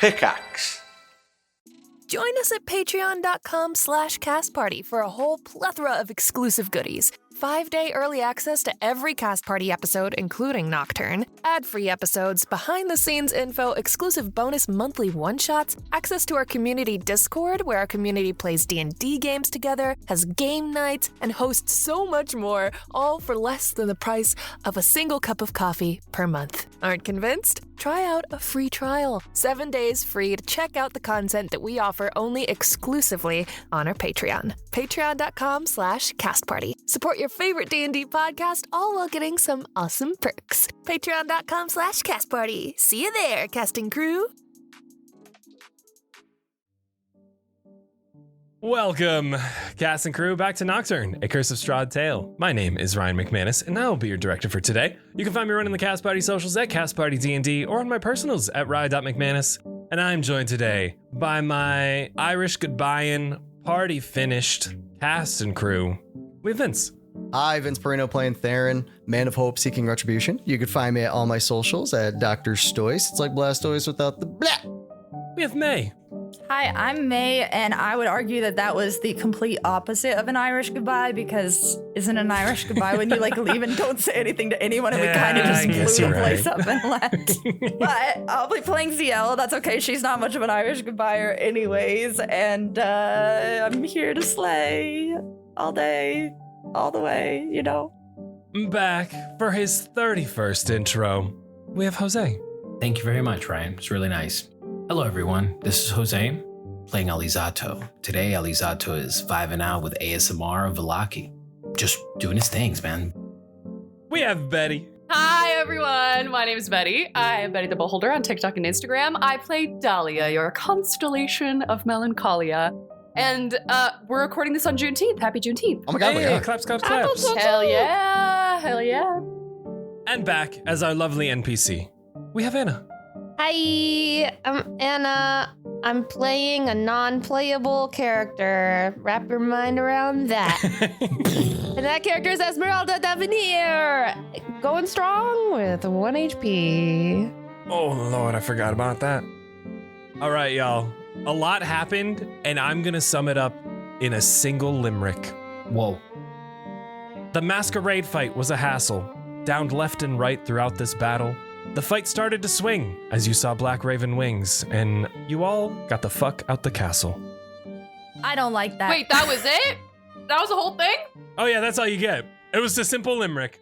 Pickaxe. Join us at patreon.com/castparty for a whole plethora of exclusive goodies. 5-day early access to every Cast Party episode, including Nocturne, ad-free episodes, behind-the-scenes info, exclusive bonus monthly one-shots, access to our community Discord, where our community plays D&D games together, has game nights, and hosts so much more, all for less than the price of a single cup of coffee per month. Aren't convinced? Try out a free trial. 7 days free to check out the content that we offer only exclusively on our Patreon. Patreon.com/castparty. Support your favorite D&D podcast, all while getting some awesome perks. Patreon.com/castparty. See you there, casting crew. Welcome, cast and crew, back to Nocturne, A Curse of Strahd Tale. My name is Ryan McManus, and I will be your director for today. You can find me running the Cast Party socials at Cast Party D&D or on my personals at rye.mcmanus. And I'm joined today by my Irish goodbye-in, party finished cast and crew. We have Vince. Hi, Vince Perino playing Theren, Man of Hope seeking retribution. You can find me at all my socials at Dr. Stoice. It's like Blastoise without the blah. We have May. Hi, I'm May, and I would argue that that was the complete opposite of an Irish goodbye, because isn't an Irish goodbye when you leave and don't say anything to anyone, and we kind of just blew the place up and left. But I'll be playing Zielle. That's okay. She's not much of an Irish goodbyer anyways, and I'm here to slay all day, all the way, you know. Back for his 31st intro, we have Jose. Thank you very much, Ryan. It's really nice. Hello, everyone. This is Jose, playing Alizzato. Today, Alizzato is vibing out with ASMR of Velaki. Just doing his things, man. We have Betty. Hi, everyone. My name is Betty. I am Betty the Beholder on TikTok and Instagram. I play Dahlia, your constellation of melancholia. And we're recording this on Juneteenth. Happy Juneteenth. Oh my god, Hey, claps, claps, claps. Hell yeah. Hell yeah. And back as our lovely NPC, we have Anna. Hi, I'm Anna. I'm playing a non-playable character. Wrap your mind around that. And that character is Esmeralda Davenir, going strong with 1 HP. Oh, Lord, I forgot about that. All right, y'all. A lot happened, and I'm going to sum it up in a single limerick. Whoa. The masquerade fight was a hassle, downed left and right throughout this battle. The fight started to swing as you saw Black Raven wings, and you all got the fuck out the castle. I don't like that. Wait, that was it? That was the whole thing? Oh yeah, that's all you get. It was a simple limerick.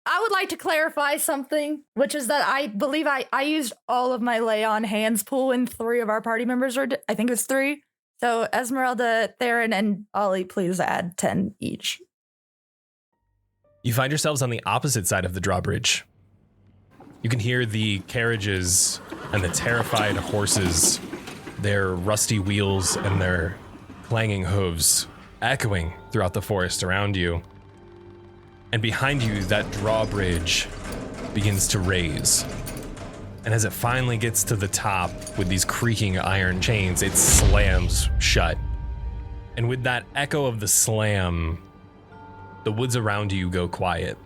I would like to clarify something, which is that I believe I used all of my lay on hands pool, and 3 of our party members are, I think it's 3. So Esmeralda, Theren, and Ollie, please add 10 each. You find yourselves on the opposite side of the drawbridge. You can hear the carriages and the terrified horses, their rusty wheels and their clanging hooves echoing throughout the forest around you. And behind you, that drawbridge begins to raise. And as it finally gets to the top with these creaking iron chains, it slams shut. And with that echo of the slam, the woods around you go quiet.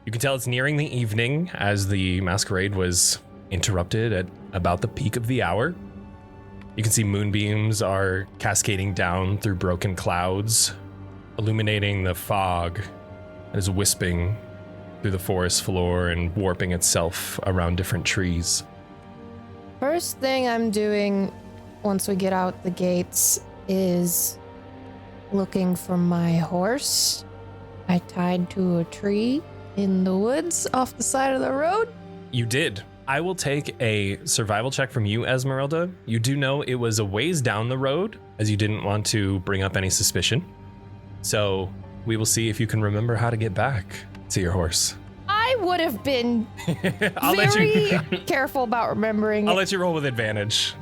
You can tell it's nearing the evening as the masquerade was interrupted at about the peak of the hour. You can see moonbeams are cascading down through broken clouds, illuminating the fog that is wisping through the forest floor and warping itself around different trees. First thing I'm doing once we get out the gates is looking for my horse. I tied to a tree in the woods off the side of the road. You did. I will take a survival check from you, Esmeralda. You do know it was a ways down the road, as you didn't want to bring up any suspicion. So we will see if you can remember how to get back to your horse. I would have been very careful about remembering I'll let you roll with advantage.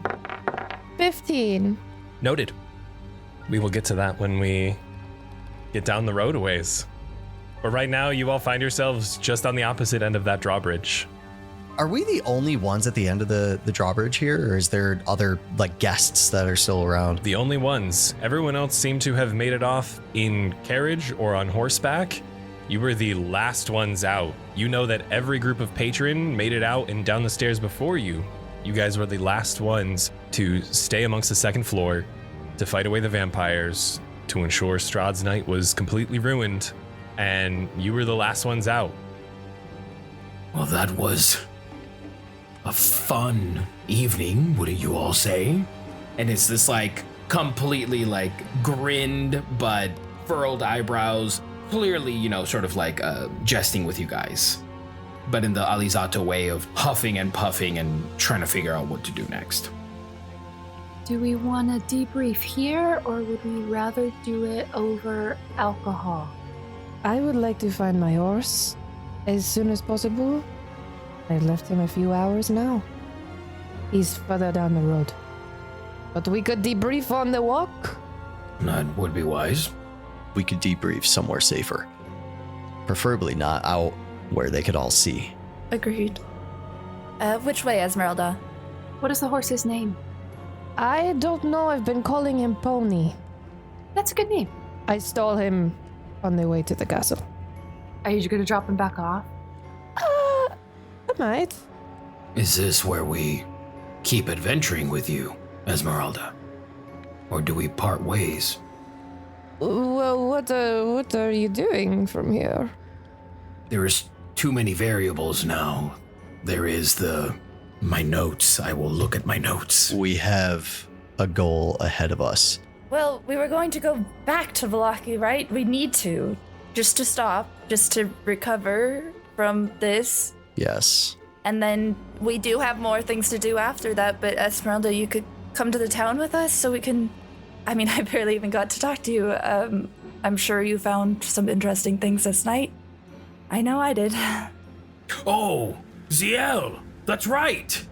15. Noted. We will get to that when we get down the road a ways. But right now, you all find yourselves just on the opposite end of that drawbridge. Are we the only ones at the end of the drawbridge here, or is there other guests that are still around? The only ones. Everyone else seemed to have made it off in carriage or on horseback. You were the last ones out. You know that every group of patron made it out and down the stairs before you. You guys were the last ones to stay amongst the second floor, to fight away the vampires, to ensure Strahd's night was completely ruined, and you were the last ones out. Well, that was a fun evening, wouldn't you all say? And it's this like completely like grinned but furrowed eyebrows, clearly, you know, sort of like jesting with you guys, but in the Alizzato way of huffing and puffing and trying to figure out what to do next. Do we want to debrief here, or would we rather do it over alcohol? I would like to find my horse as soon as possible. I left him a few hours now. He's further down the road. But we could debrief on the walk. That would be wise. We could debrief somewhere safer. Preferably not out where they could all see. Agreed. Which way, Esmeralda? What is the horse's name? I don't know. I've been calling him Pony. That's a good name. I stole him on the way to the castle. Are you going to drop him back off? I might. Is this where we keep adventuring with you, Esmeralda? Or do we part ways? Well, what are you doing from here? There is too many variables now. There is my notes. I will look at my notes. We have a goal ahead of us. Well, we were going to go back to Vallaki, right? We need to. Just to stop, just to recover from this. Yes. And then we do have more things to do after that, but Esmeralda, you could come to the town with us so we can... I mean, I barely even got to talk to you. I'm sure you found some interesting things this night. I know I did. Oh, Zielle, that's right.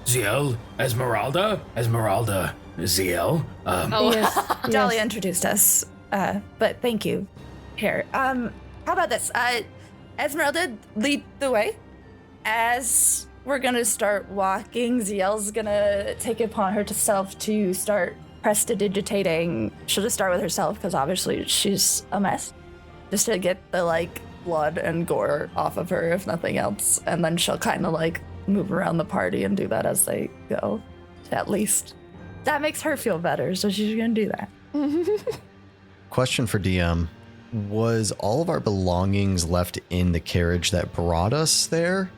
Zielle, Esmeralda, Zielle. Yes, Dahlia introduced us, but thank you. Here, how about this? Esmeralda, lead the way. As we're gonna start walking, Zielle's gonna take it upon herself to start prestidigitating. She'll just start with herself, because obviously she's a mess. Just to get the, blood and gore off of her, if nothing else. And then she'll kind of, move around the party and do that as they go, at least. That makes her feel better, so she's gonna do that. Question for DM. Was all of our belongings left in the carriage that brought us there?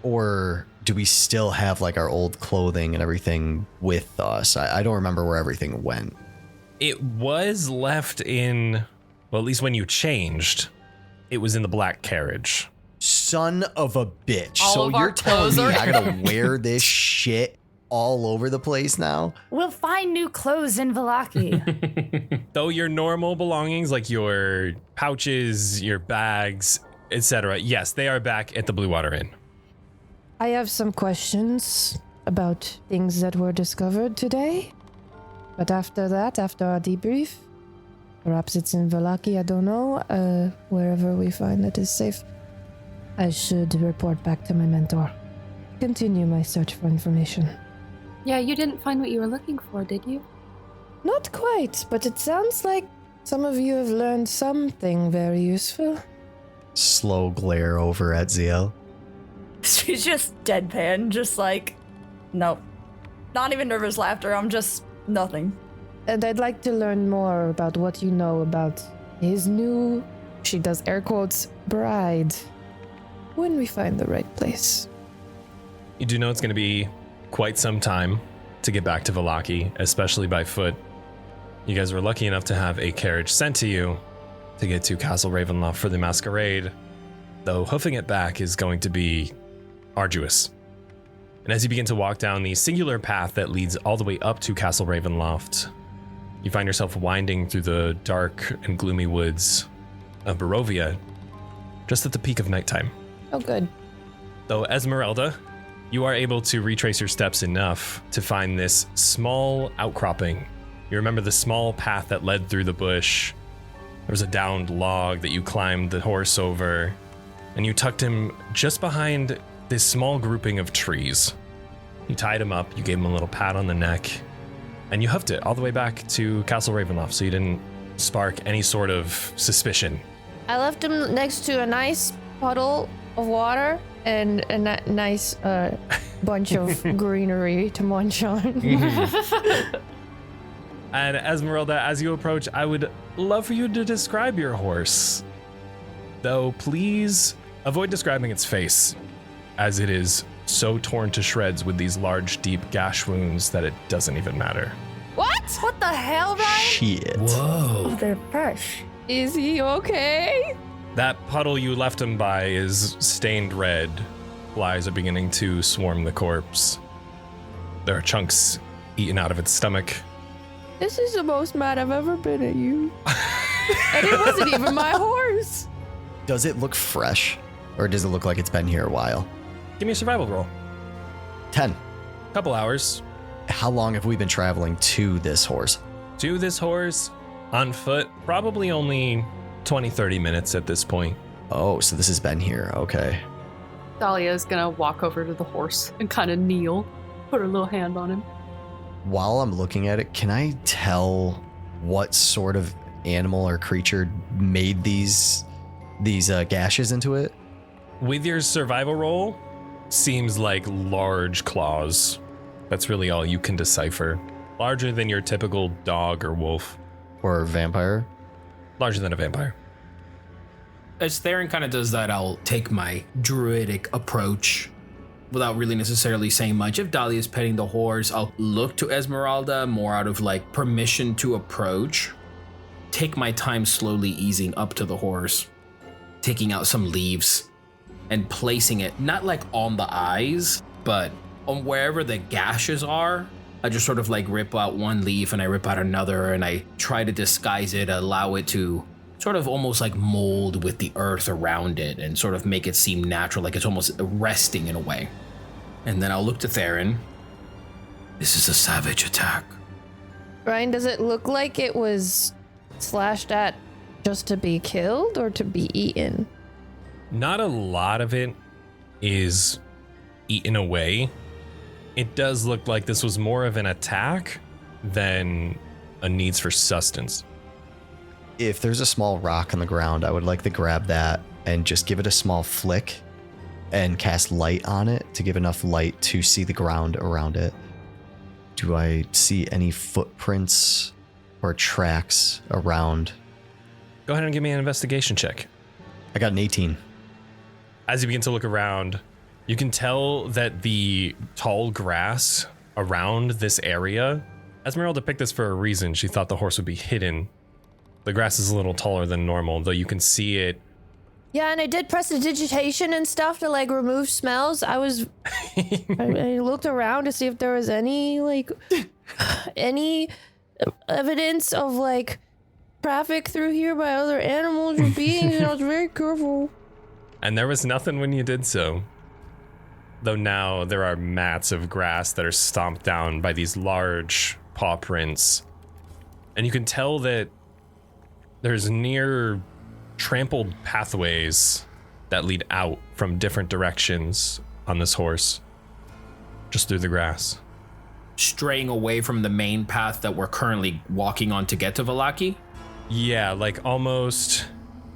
Or do we still have, our old clothing and everything with us? I don't remember where everything went. It was left in, well, at least when you changed, it was in the black carriage. Son of a bitch. All So of our you're telling clothes me are- I gotta wear this shit all over the place now? We'll find new clothes in Vallaki. Though your normal belongings, like your pouches, your bags, etc., yes, they are back at the Blue Water Inn. I have some questions about things that were discovered today. But after that, after our debrief, perhaps it's in Vallaki, I don't know, wherever we find it is safe, I should report back to my mentor. Continue my search for information. Yeah, you didn't find what you were looking for, did you? Not quite, but it sounds like some of you have learned something very useful. Slow glare over at Zielle. She's just deadpan, just nope. Not even nervous laughter, I'm just nothing. And I'd like to learn more about what you know about his new, she does air quotes, bride, when we find the right place. You do know it's going to be quite some time to get back to Vallaki, especially by foot. You guys were lucky enough to have a carriage sent to you to get to Castle Ravenloft for the masquerade, though hoofing it back is going to be arduous. And as you begin to walk down the singular path that leads all the way up to Castle Ravenloft, you find yourself winding through the dark and gloomy woods of Barovia, just at the peak of nighttime. Oh, good. Though Esmeralda, you are able to retrace your steps enough to find this small outcropping. You remember the small path that led through the bush. There was a downed log that you climbed the horse over, and you tucked him just behind this small grouping of trees. You tied him up, you gave him a little pat on the neck, and you hoofed it all the way back to Castle Ravenloft so you didn't spark any sort of suspicion I left him next to a nice puddle of water and a nice bunch of greenery to munch on. And Esmeralda, as you approach, I would love for you to describe your horse. Though please avoid describing its face, as it is so torn to shreds with these large, deep gash wounds that it doesn't even matter. What? What the hell, Ryan? Shit. Whoa. They're fresh. Is he okay? That puddle you left him by is stained red. Flies are beginning to swarm the corpse. There are chunks eaten out of its stomach. This is the most mad I've ever been at you. And it wasn't even my horse. Does it look fresh? Or does it look like it's been here a while? Give me a survival roll. 10. Couple hours. How long have we been traveling to this horse? To this horse, on foot, probably only 20, 30 minutes at this point. Oh, so this has been here. Okay. Dahlia is gonna walk over to the horse and kind of kneel, put her little hand on him. While I'm looking at it, can I tell what sort of animal or creature made these gashes into it? With your survival roll, seems like large claws. That's really all you can decipher. Larger than your typical dog or wolf. Or vampire? Larger than a vampire. As Theren kind of does that, I'll take my druidic approach without really necessarily saying much. If Dahlia is petting the horse, I'll look to Esmeralda more out of like permission to approach. Take my time slowly easing up to the horse, taking out some leaves and placing it not like on the eyes, but on wherever the gashes are. I just sort of like rip out one leaf and I rip out another and I try to disguise it, allow it to sort of almost like mold with the earth around it and sort of make it seem natural, like it's almost resting in a way. And then I'll look to Theren. This is a savage attack. Ryan, does it look like it was slashed at just to be killed or to be eaten? Not a lot of it is eaten away. It does look like this was more of an attack than a needs for sustenance. If there's a small rock on the ground, I would like to grab that and just give it a small flick and cast light on it to give enough light to see the ground around it. Do I see any footprints or tracks around? Go ahead and give me an investigation check. I got an 18. As you begin to look around, you can tell that the tall grass around this area, Esmeralda picked this for a reason. She thought the horse would be hidden. The grass is a little taller than normal, though you can see it. Yeah, and I did prestidigitation and stuff to like remove smells. I looked around to see if there was any any evidence of like traffic through here by other animals or beings, and I was very careful. And there was nothing when you did so. Though now there are mats of grass that are stomped down by these large paw prints. And you can tell that there's near trampled pathways that lead out from different directions on this horse. Just through the grass. Straying away from the main path that we're currently walking on to get to Vallaki? Yeah, like almost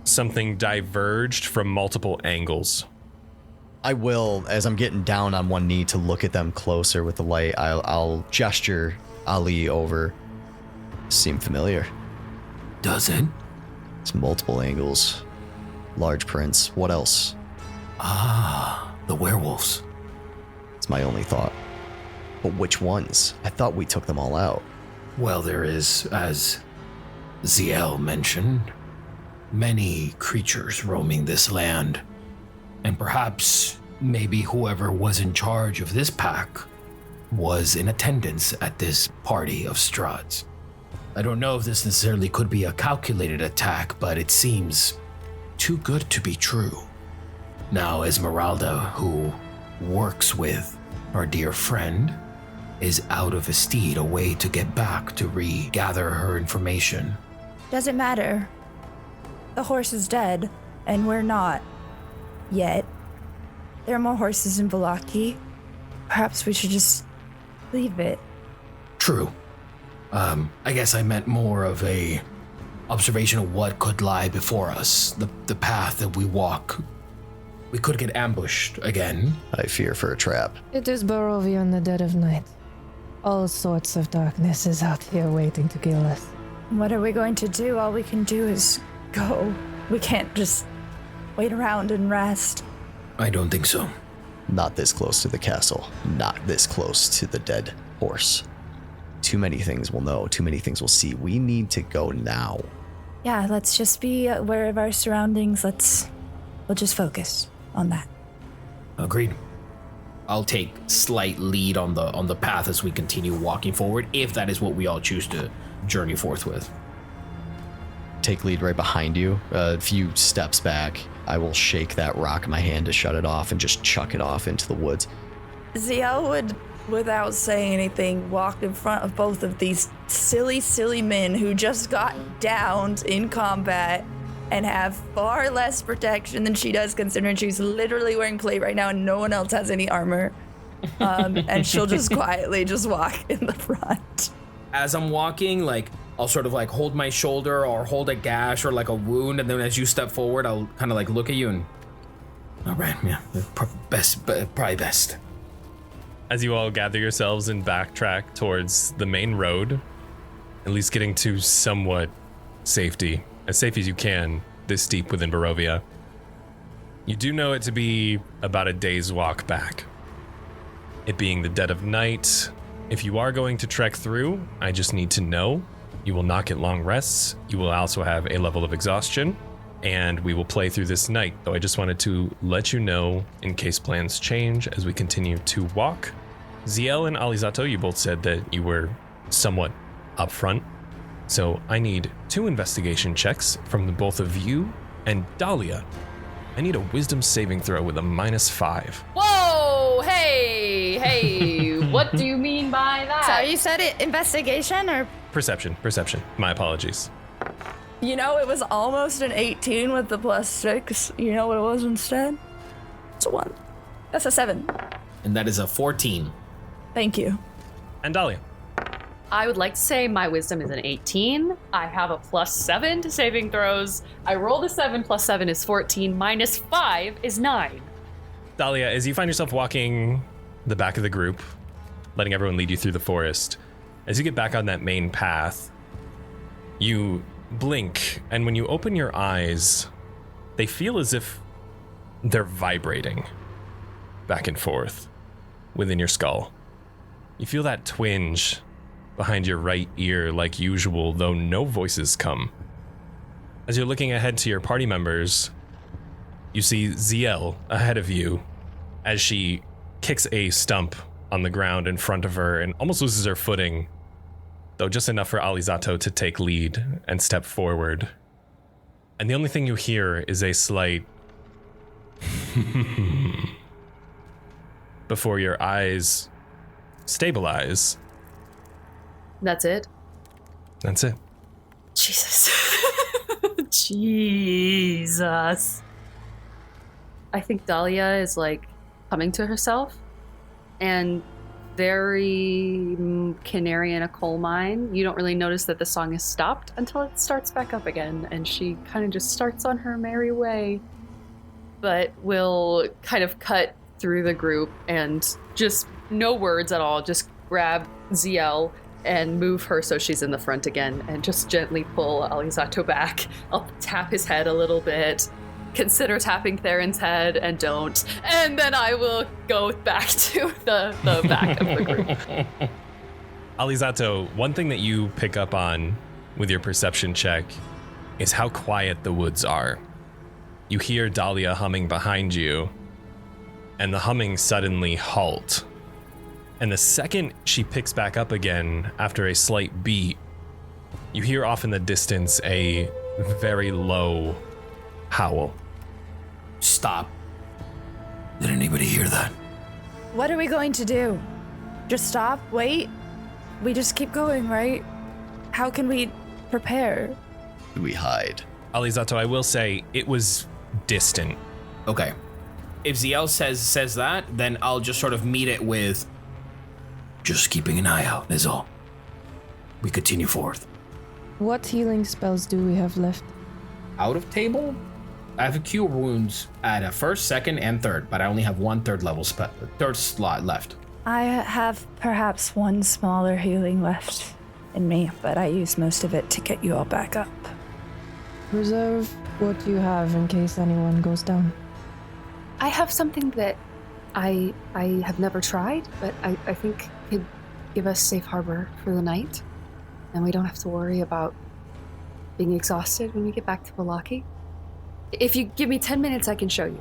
something diverged from multiple angles. I will, as I'm getting down on one knee to look at them closer with the light, I'll gesture Ali over. Seem familiar. Does it? It's multiple angles. Large prints. What else? Ah, the werewolves. It's my only thought. But which ones? I thought we took them all out. Well, there is, as Zielle mentioned, many creatures roaming this land. And perhaps, maybe whoever was in charge of this pack was in attendance at this party of Strahds. I don't know if this necessarily could be a calculated attack, but it seems too good to be true. Now, Esmeralda, who works with our dear friend, is out of Estede, away to get back to regather her information. Doesn't matter. The horse is dead, and we're not. Yet. There are more horses in Vallaki. Perhaps we should just leave it. True. I guess I meant more of a observation of what could lie before us, the path that we walk. We could get ambushed again. I fear for a trap. It is Barovia in the dead of night. All sorts of darkness is out here waiting to kill us. What are we going to do? All we can do is go. We can't just wait around and rest. I don't think so. Not this close to the castle. Not this close to the dead horse. Too many things we'll know. Too many things we'll see. We need to go now. Yeah, let's just be aware of our surroundings. We'll just focus on that. Agreed. I'll take slight lead on the path as we continue walking forward, if that is what we all choose to journey forth with. Take lead right behind you. A few steps back. I will shake that rock in my hand to shut it off and just chuck it off into the woods. Zielle would, without saying anything, walk in front of both of these silly men who just got downed in combat and have far less protection than she does, considering she's literally wearing plate right now and no one else has any armor. And she'll just quietly just walk in the front. As I'm walking, I'll sort of hold my shoulder or hold a gash or a wound, and then as you step forward, I'll kind of look at you and, all right, yeah, probably best. As you all gather yourselves and backtrack towards the main road, at least getting to somewhat safety, as safe as you can, this deep within Barovia. You do know it to be about a day's walk back. It being the dead of night, if you are going to trek through, I just need to know you will not get long rests. You will also have a level of exhaustion, and we will play through this night. Though I just wanted to let you know in case plans change as we continue to walk. Zielle and Alizzato, you both said that you were somewhat upfront. So I need 2 investigation checks from the both of you, and Dahlia, I need a wisdom saving throw with a -5. Whoa! Hey! What do you mean by that? So you said it investigation or? Perception. My apologies. You know, it was almost an 18 with the +6. You know what it was instead? It's a 1. That's a 7. And that is a 14. Thank you. And Dahlia. I would like to say my wisdom is an 18. I have a +7 to saving throws. I rolled a 7, +7 is 14, -5 is 9. Dahlia, as you find yourself walking the back of the group, letting everyone lead you through the forest, as you get back on that main path, you blink, and when you open your eyes, they feel as if they're vibrating back and forth within your skull. You feel that twinge behind your right ear like usual, though no voices come. As you're looking ahead to your party members, you see Zielle ahead of you as she kicks a stump on the ground in front of her and almost loses her footing, though just enough for Alizzato to take lead and step forward. And the only thing you hear is a slight before your eyes stabilize. That's it? That's it. Jesus. Jesus. I think Dahlia is coming to herself and very canary in a coal mine. You don't really notice that the song has stopped until it starts back up again, and she kind of just starts on her merry way, but will kind of cut through the group and just no words at all, just grab Zielle and move her so she's in the front again and just gently pull Alizzato back. I'll tap his head a little bit, consider tapping Theren's head and don't, and then I will go back to the back of the group. Alizzato, one thing that you pick up on with your perception check is how quiet the woods are. You hear Dahlia humming behind you, and the humming suddenly halt. And the second she picks back up again after a slight beat, you hear off in the distance a very low howl. Stop. Did anybody hear that? What are we going to do? Just stop? Wait? We just keep going, right? How can we prepare? We hide. Alizzato, I will say it was distant. Okay. If Zielle says that, then I'll just sort of meet it with just keeping an eye out is all. We continue forth. What healing spells do we have left? Out of table, I have a cure wounds at a first, second, and third, but I only have one third slot left. I have perhaps one smaller healing left in me, but I used most of it to get you all back up. Reserve what you have in case anyone goes down. I have something that I have never tried, but I think could give us safe harbor for the night, and we don't have to worry about being exhausted when we get back to Vallaki. If you give me 10 minutes, I can show you.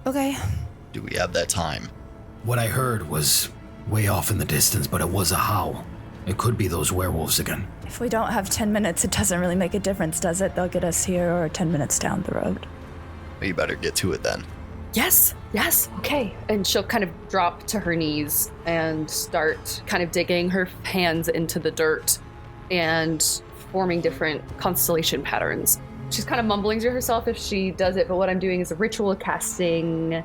Okay. Do we have that time? What I heard was way off in the distance, but it was a howl. It could be those werewolves again. If we don't have 10 minutes, it doesn't really make a difference, does it? They'll get us here or 10 minutes down the road. Well, you better get to it then. Yes, okay. And she'll kind of drop to her knees and start kind of digging her hands into the dirt and forming different constellation patterns. She's kind of mumbling to herself if she does it, but what I'm doing is a ritual casting.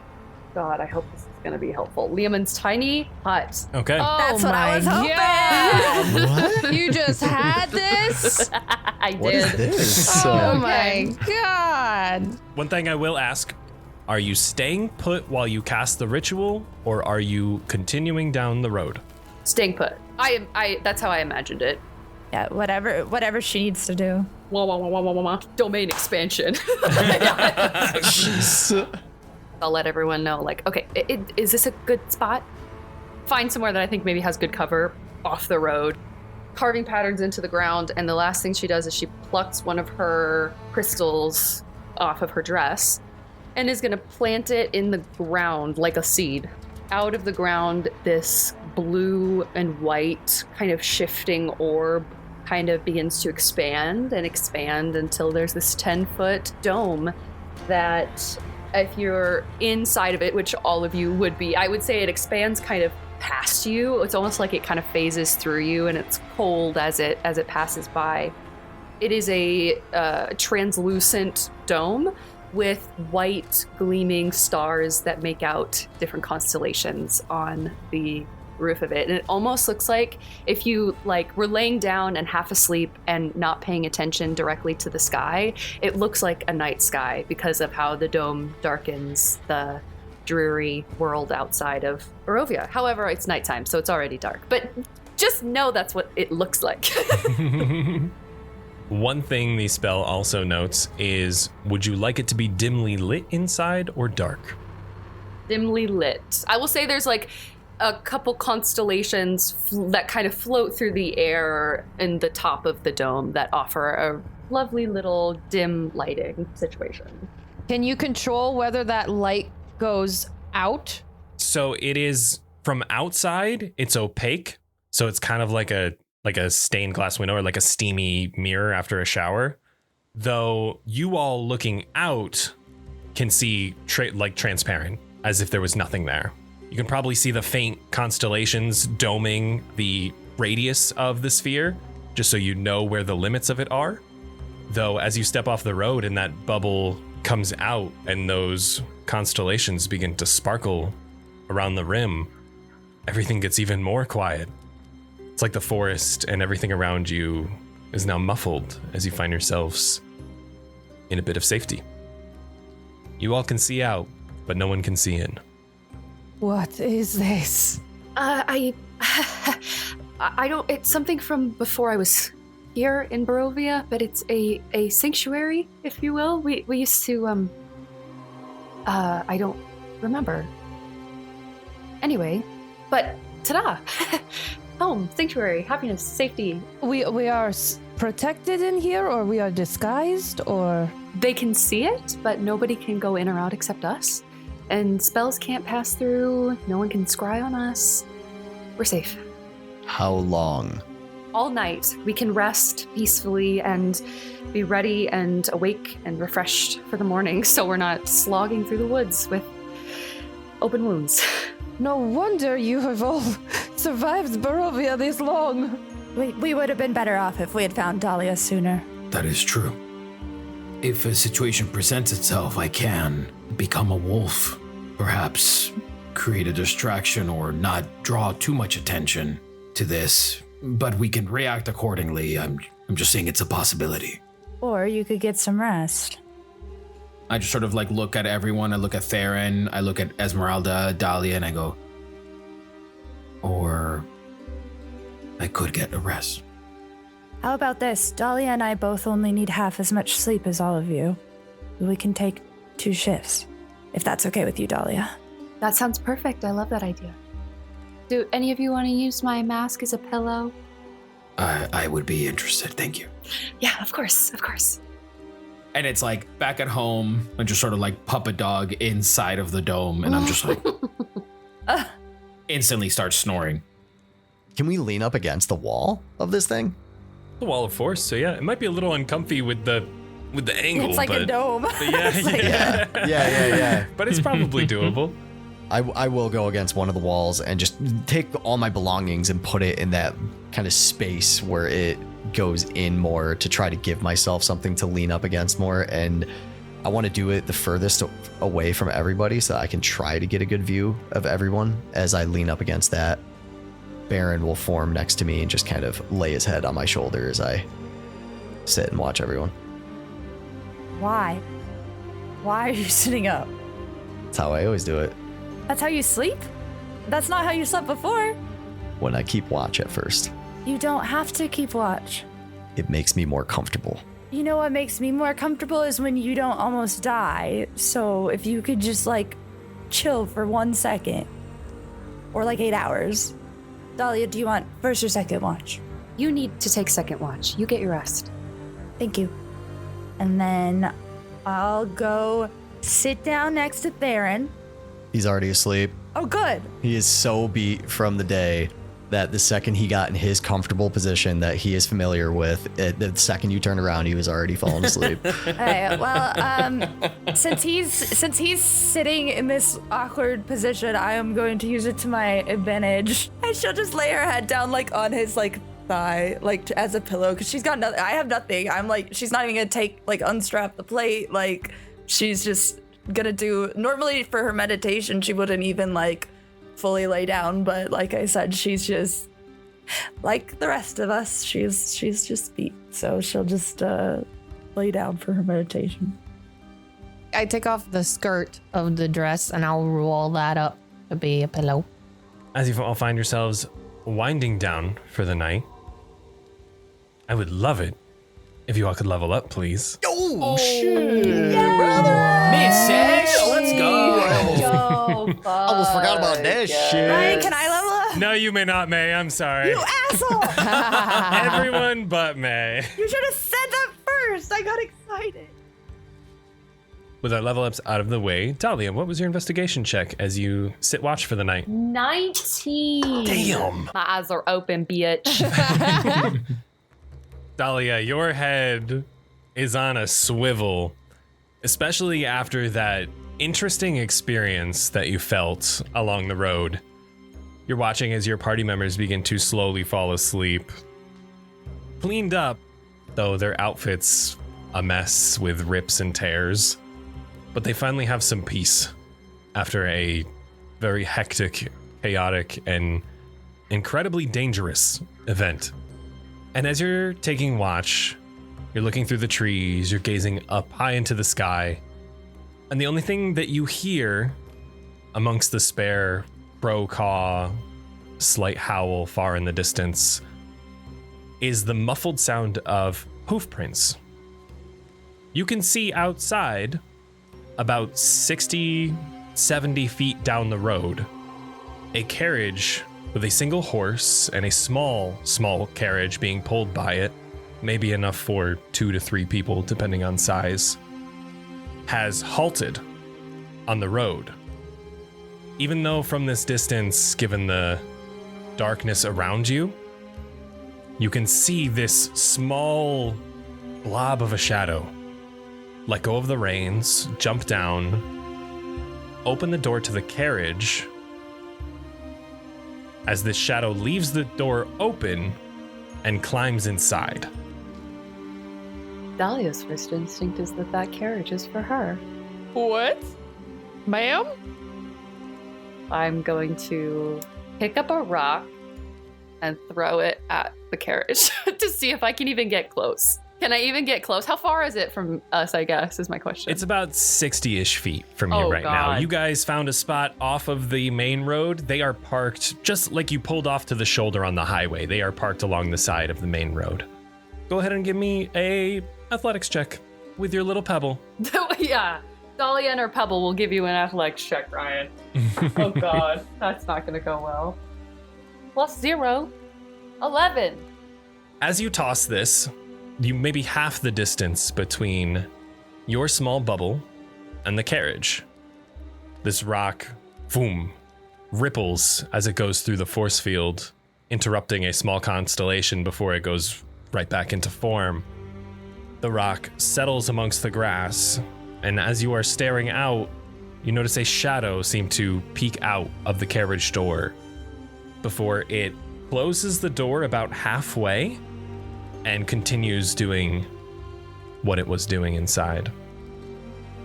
God, I hope this is going to be helpful. Liamon's tiny hut. Okay. Oh, That's what I was hoping. God. What? You just had this? I What is did. this? Oh my god. One thing I will ask, are you staying put while you cast the ritual, or are you continuing down the road? Staying put. That's how I imagined it. Yeah, whatever she needs to do. Wah, wah, wah, wah, wah, wah. Domain expansion. I'll let everyone know, like, okay, is this a good spot? Find somewhere that I think maybe has good cover off the road. Carving patterns into the ground, and the last thing she does is she plucks one of her crystals off of her dress and is gonna plant it in the ground like a seed. Out of the ground, this blue and white kind of shifting orb kind of begins to expand until there's this 10-foot dome that, if you're inside of it, which all of you would be, I would say it expands kind of past you. It's almost like it kind of phases through you, and it's cold as it passes by. It is a translucent dome with white gleaming stars that make out different constellations on the roof of it. And it almost looks like if you were laying down and half asleep and not paying attention directly to the sky, it looks like a night sky because of how the dome darkens the dreary world outside of Barovia. However, it's nighttime, so it's already dark. But just know that's what it looks like. One thing the spell also notes is, would you like it to be dimly lit inside or dark? Dimly lit. I will say there's a couple constellations that kind of float through the air in the top of the dome that offer a lovely little dim lighting situation. Can you control whether that light goes out? So it is from outside, it's opaque. So it's kind of like a stained glass window or like a steamy mirror after a shower. Though you all looking out can see transparent, as if there was nothing there. You can probably see the faint constellations doming the radius of the sphere, just so you know where the limits of it are. Though as you step off the road and that bubble comes out and those constellations begin to sparkle around the rim, everything gets even more quiet. It's like the forest and everything around you is now muffled as you find yourselves in a bit of safety. You all can see out, but no one can see in. What is this? I don't, it's something from before I was here in Barovia, but it's a sanctuary, if you will. We used to, I don't remember. Anyway, but ta-da! Home, sanctuary, happiness, safety. We are protected in here, or we are disguised, or... They can see it, but nobody can go in or out except us. And spells can't pass through, no one can scry on us. We're safe. How long? All night. We can rest peacefully and be ready and awake and refreshed for the morning, so we're not slogging through the woods with open wounds. No wonder you have all survived Barovia this long. We would have been better off if we had found Dahlia sooner. That is true. If a situation presents itself, I can become a wolf. Perhaps create a distraction or not draw too much attention to this, but we can react accordingly. I'm I'm just saying it's a possibility. Or you could get some rest. I just sort of like look at everyone. I look at Theren. I look at Esmeralda, Dahlia, and I go, or I could get a rest. How about this? Dahlia and I both only need half as much sleep as all of you. We can take 2 shifts, if that's okay with you, Dahlia. That sounds perfect. I love that idea. Do any of you want to use my mask as a pillow? I would be interested. Thank you. Yeah, of course. Of course. And it's like back at home, I just sort of like puppet dog inside of the dome. And I'm just like, instantly start snoring. Can we lean up against the wall of this thing? The wall of force. So yeah, it might be a little uncomfy with the angle. It's like a dome. But yeah, Yeah. But it's probably doable. I will go against one of the walls and just take all my belongings and put it in that kind of space where it goes in more to try to give myself something to lean up against more. And I want to do it the furthest away from everybody so I can try to get a good view of everyone as I lean up against that. Baron will form next to me and just kind of lay his head on my shoulder as I sit and watch everyone. Why? Why are you sitting up? That's how I always do it. That's how you sleep? That's not how you slept before. When I keep watch at first, You don't have to keep watch. it makes me more comfortable. You know what makes me more comfortable is when you don't almost die. So if you could just like chill for 1 second or like 8 hours. Dahlia, do you want first or second watch? You need to take second watch. You get your rest. Thank you. And then I'll go sit down next to Theren. He's already asleep. Oh, good. He is so beat from the day that the second he got in his comfortable position that he is familiar with, the second you turn around, he was already falling asleep. Alright, well, since he's sitting in this awkward position, I am going to use it to my advantage. And she'll just lay her head down like on his like thigh, like as a pillow, because she's got nothing. I have nothing. I'm like, she's not even gonna take like unstrap the plate. Like, she's just gonna do. Normally for her meditation, she wouldn't even like fully lay down, but like I said, she's just like the rest of us. She's just beat, so she'll just lay down for her meditation. I take off the skirt of the dress and I'll roll that up to be a pillow. As you all find yourselves winding down for the night, I would love it if you all could level up, please. Oh, shit, brother! Mid-sesh, let's go. Almost forgot about that shit. Ryan, can I level up? No, you may not, May. I'm sorry. You asshole! Everyone but May. You should have said that first. I got excited. With our level ups out of the way, Dahlia, what was your investigation check as you sit watch for the night? 19. Damn. My eyes are open, bitch. Dahlia, your head is on a swivel, especially after that interesting experience that you felt along the road. You're watching as your party members begin to slowly fall asleep. Cleaned up, though their outfits a mess with rips and tears. But they finally have some peace after a very hectic, chaotic, and incredibly dangerous event. And as you're taking watch, you're looking through the trees, you're gazing up high into the sky, and the only thing that you hear amongst the spare crow caw, slight howl far in the distance is the muffled sound of hoof prints. You can see outside, about 60, 70 feet down the road, a carriage with a single horse and a small carriage being pulled by it, maybe enough for 2 to 3 people, depending on size, has halted on the road. Even though from this distance, given the darkness around you, you can see this small blob of a shadow let go of the reins, jump down, open the door to the carriage. As this shadow leaves the door open and climbs inside. Dahlia's first instinct is that carriage is for her. What? Ma'am? I'm going to pick up a rock and throw it at the carriage to see if I can even get close. Can I even get close? How far is it from us, I guess, is my question. It's about 60-ish feet from you right now. You guys found a spot off of the main road. They are parked just like you pulled off to the shoulder on the highway. They are parked along the side of the main road. Go ahead and give me a athletics check with your little pebble. Yeah, Dahlia and her pebble will give you an athletics check, Ryan. Oh God, that's not gonna go well. +0, 11. As you toss this, you maybe half the distance between your small bubble and the carriage. This rock, boom, ripples as it goes through the force field, interrupting a small constellation before it goes right back into form. The rock settles amongst the grass, and as you are staring out, you notice a shadow seem to peek out of the carriage door before it closes the door about halfway and continues doing what it was doing inside.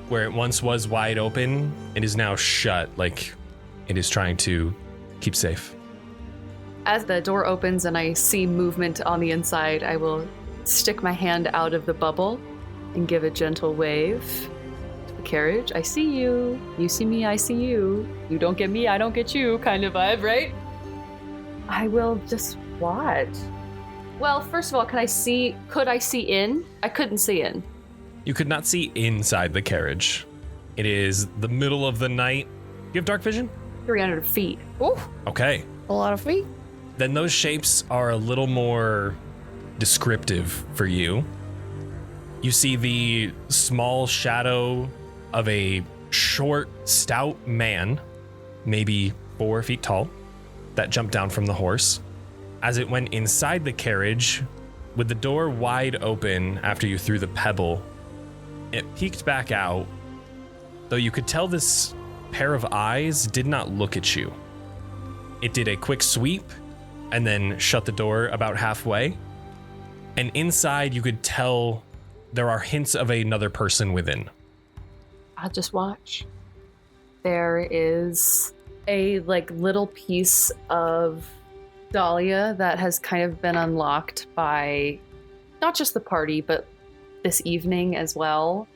Where it once was wide open, it is now shut, like it is trying to keep safe. As the door opens and I see movement on the inside, I will stick my hand out of the bubble and give a gentle wave to the carriage. I see you. You see me, I see you. You don't get me, I don't get you kind of vibe, right? I will just watch. Well, first of all, could I see in? I couldn't see in. You could not see inside the carriage. It is the middle of the night. You have dark vision? 300 feet. Ooh, Okay. a lot of feet. Then those shapes are a little more descriptive for you. You see the small shadow of a short, stout man, maybe 4 feet tall, that jumped down from the horse. As it went inside the carriage, with the door wide open after you threw the pebble, it peeked back out, though you could tell this pair of eyes did not look at you. It did a quick sweep and then shut the door about halfway. And inside you could tell there are hints of another person within. I'll just watch. There is a little piece of Dahlia that has kind of been unlocked by not just the party, but this evening as well.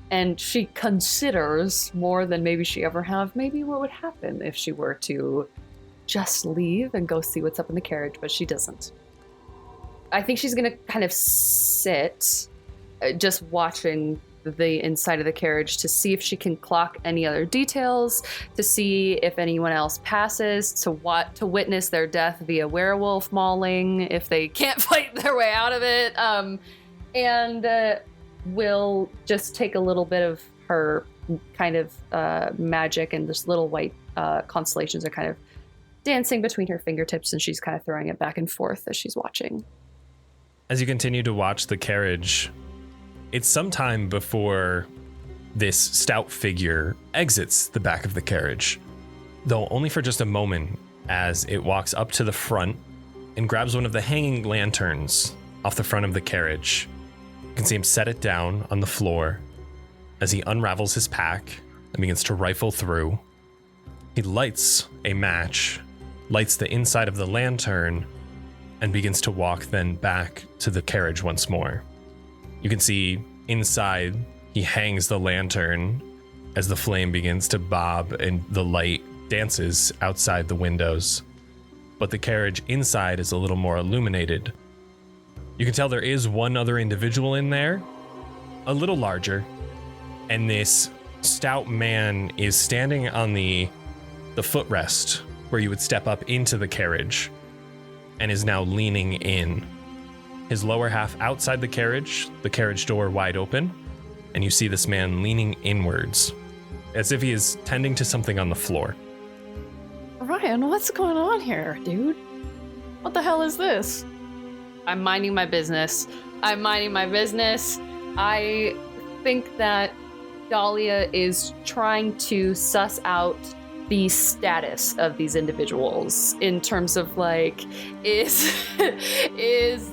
And she considers more than maybe she ever have, maybe what would happen if she were to just leave and go see what's up in the carriage, but she doesn't. I think she's gonna kind of sit just watching the inside of the carriage to see if she can clock any other details, to see if anyone else passes, to witness their death via werewolf mauling if they can't fight their way out of it, and will just take a little bit of her kind of magic, and just little white constellations are kind of dancing between her fingertips, and she's kind of throwing it back and forth as she's watching. As you continue to watch the carriage, it's some time before this stout figure exits the back of the carriage, though only for just a moment, as it walks up to the front and grabs one of the hanging lanterns off the front of the carriage. You can see him set it down on the floor as he unravels his pack and begins to rifle through. He lights a match, lights the inside of the lantern, and begins to walk then back to the carriage once more. You can see inside, he hangs the lantern as the flame begins to bob and the light dances outside the windows. But the carriage inside is a little more illuminated. You can tell there is one other individual in there, a little larger, and this stout man is standing on the footrest where you would step up into the carriage and is now leaning in. His lower half outside the carriage door wide open, and you see this man leaning inwards, as if he is tending to something on the floor. Ryan, what's going on here, dude? What the hell is this? I'm minding my business. I think that Dahlia is trying to suss out the status of these individuals in terms of is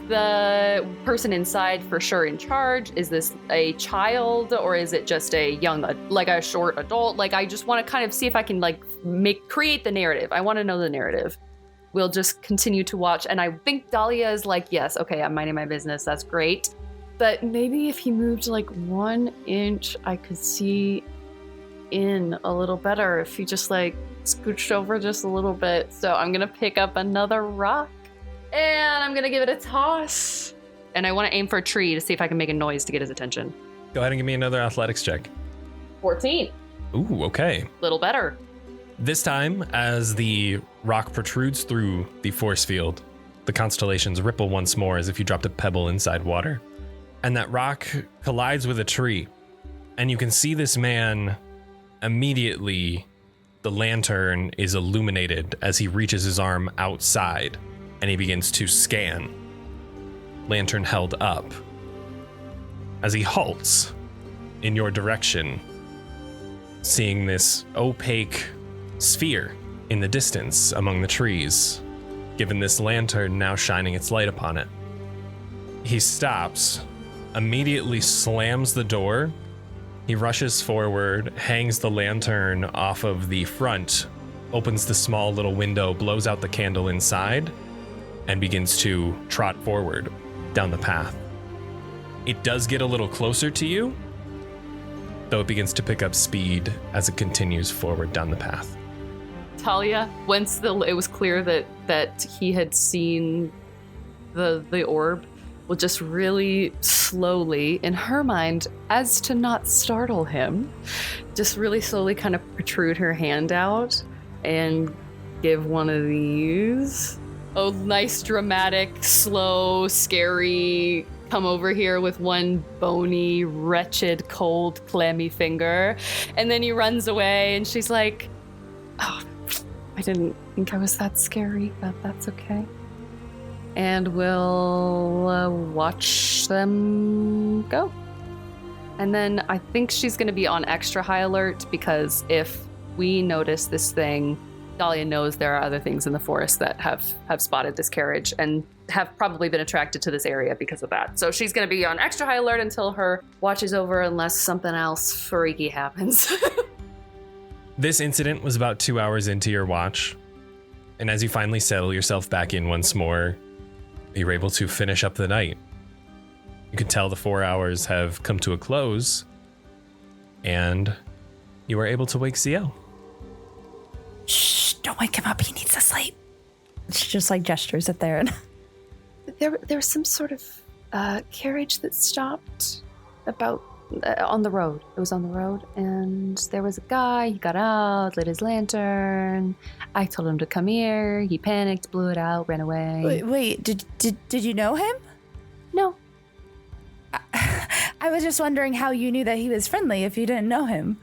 the person inside for sure in charge? Is this a child, or is it just a young, a short adult? I just want to kind of see if I can create the narrative. I want to know the narrative. we'll just continue to watch. And I think Dahlia is like, yes, okay, I'm minding my business. That's great. But maybe if he moved like 1 inch, I could see in a little better if he just like scooched over just a little bit. So I'm going to pick up another rock and I'm going to give it a toss. And I want to aim for a tree to see if I can make a noise to get his attention. Go ahead and give me another athletics check. 14. Ooh, okay. Little better. This time, as the rock protrudes through the force field, the constellations ripple once more as if you dropped a pebble inside water. And that rock collides with a tree. And you can see this man immediately. The lantern is illuminated as he reaches his arm outside and he begins to scan. Lantern held up. As he halts in your direction, seeing this opaque sphere in the distance among the trees, given this lantern now shining its light upon it. He stops, immediately slams the door. He rushes forward, hangs the lantern off of the front, opens the small little window, blows out the candle inside, and begins to trot forward down the path. It does get a little closer to you, though it begins to pick up speed as it continues forward down the path. Talia, once it was clear that he had seen the orb, will just really slowly, in her mind, as to not startle him, just really slowly kind of protrude her hand out and give one of these. Oh, nice, dramatic, slow, scary, come over here with one bony, wretched, cold, clammy finger. And then he runs away and she's like, oh, I didn't think I was that scary, but that's okay. And we'll watch them go. And then I think she's going to be on extra high alert because if we notice this thing, Dahlia knows there are other things in the forest that have spotted this carriage and have probably been attracted to this area because of that. So she's going to be on extra high alert until her watch is over unless something else freaky happens. This incident was about 2 hours into your watch. And as you finally settle yourself back in once more, you're able to finish up the night. You can tell the 4 hours have come to a close, and you are able to wake Zielle. Shh, don't wake him up. He needs to sleep. She just like gestures at Theren. There was some sort of carriage that stopped about on the road. It was on the road, and there was a guy. He got out, lit his lantern. I told him to come here. He panicked, blew it out, ran away. Wait, did you know him? No. I was just wondering how you knew that he was friendly if you didn't know him.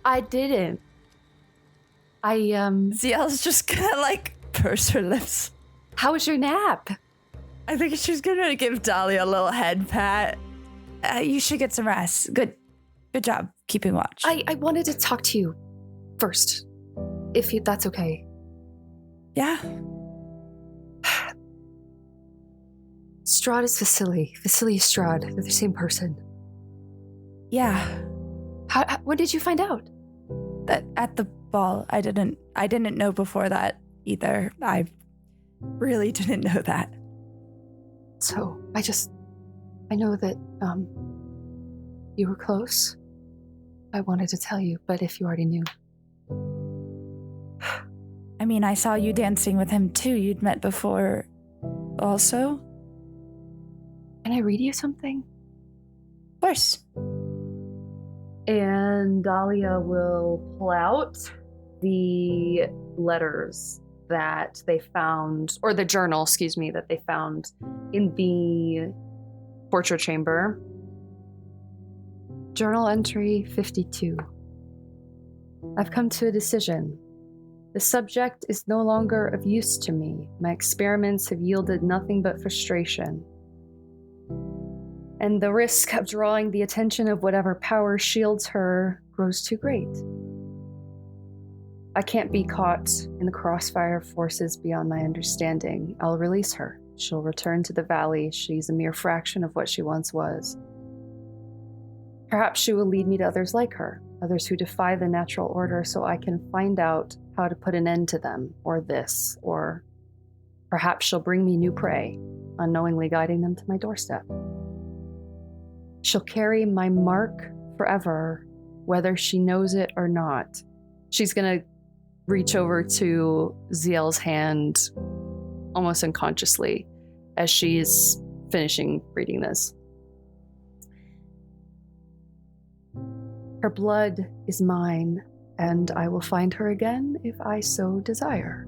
I didn't. Zielle's just gonna like purse her lips. How was your nap? I think she's gonna give Dahlia a little head pat. You should get some rest. Good job keeping watch. I wanted to talk to you first, if that's okay. Yeah. Strahd is Vasily. Vasily is Strahd. They're the same person. Yeah. When did you find out? At the ball. I didn't know before that either. I really didn't know that. So I know that you were close. I wanted to tell you, but if you already knew. I mean, I saw you dancing with him too. You'd met before also. Can I read you something? Of course. And Dahlia will pull out the letters that they found, or the journal, excuse me, that they found in the torture chamber. Journal entry 52. I've come to a decision. The subject is no longer of use to me. My experiments have yielded nothing but frustration. And the risk of drawing the attention of whatever power shields her grows too great. I can't be caught in the crossfire of forces beyond my understanding. I'll release her. She'll return to the valley. She's a mere fraction of what she once was. Perhaps she will lead me to others like her. others who defy the natural order, so I can find out how to put an end to them, or this, or perhaps she'll bring me new prey, unknowingly guiding them to my doorstep. She'll carry my mark forever, whether she knows it or not. She's gonna reach over to Zielle's hand almost unconsciously as she's finishing reading this. Her blood is mine, and I will find her again if I so desire.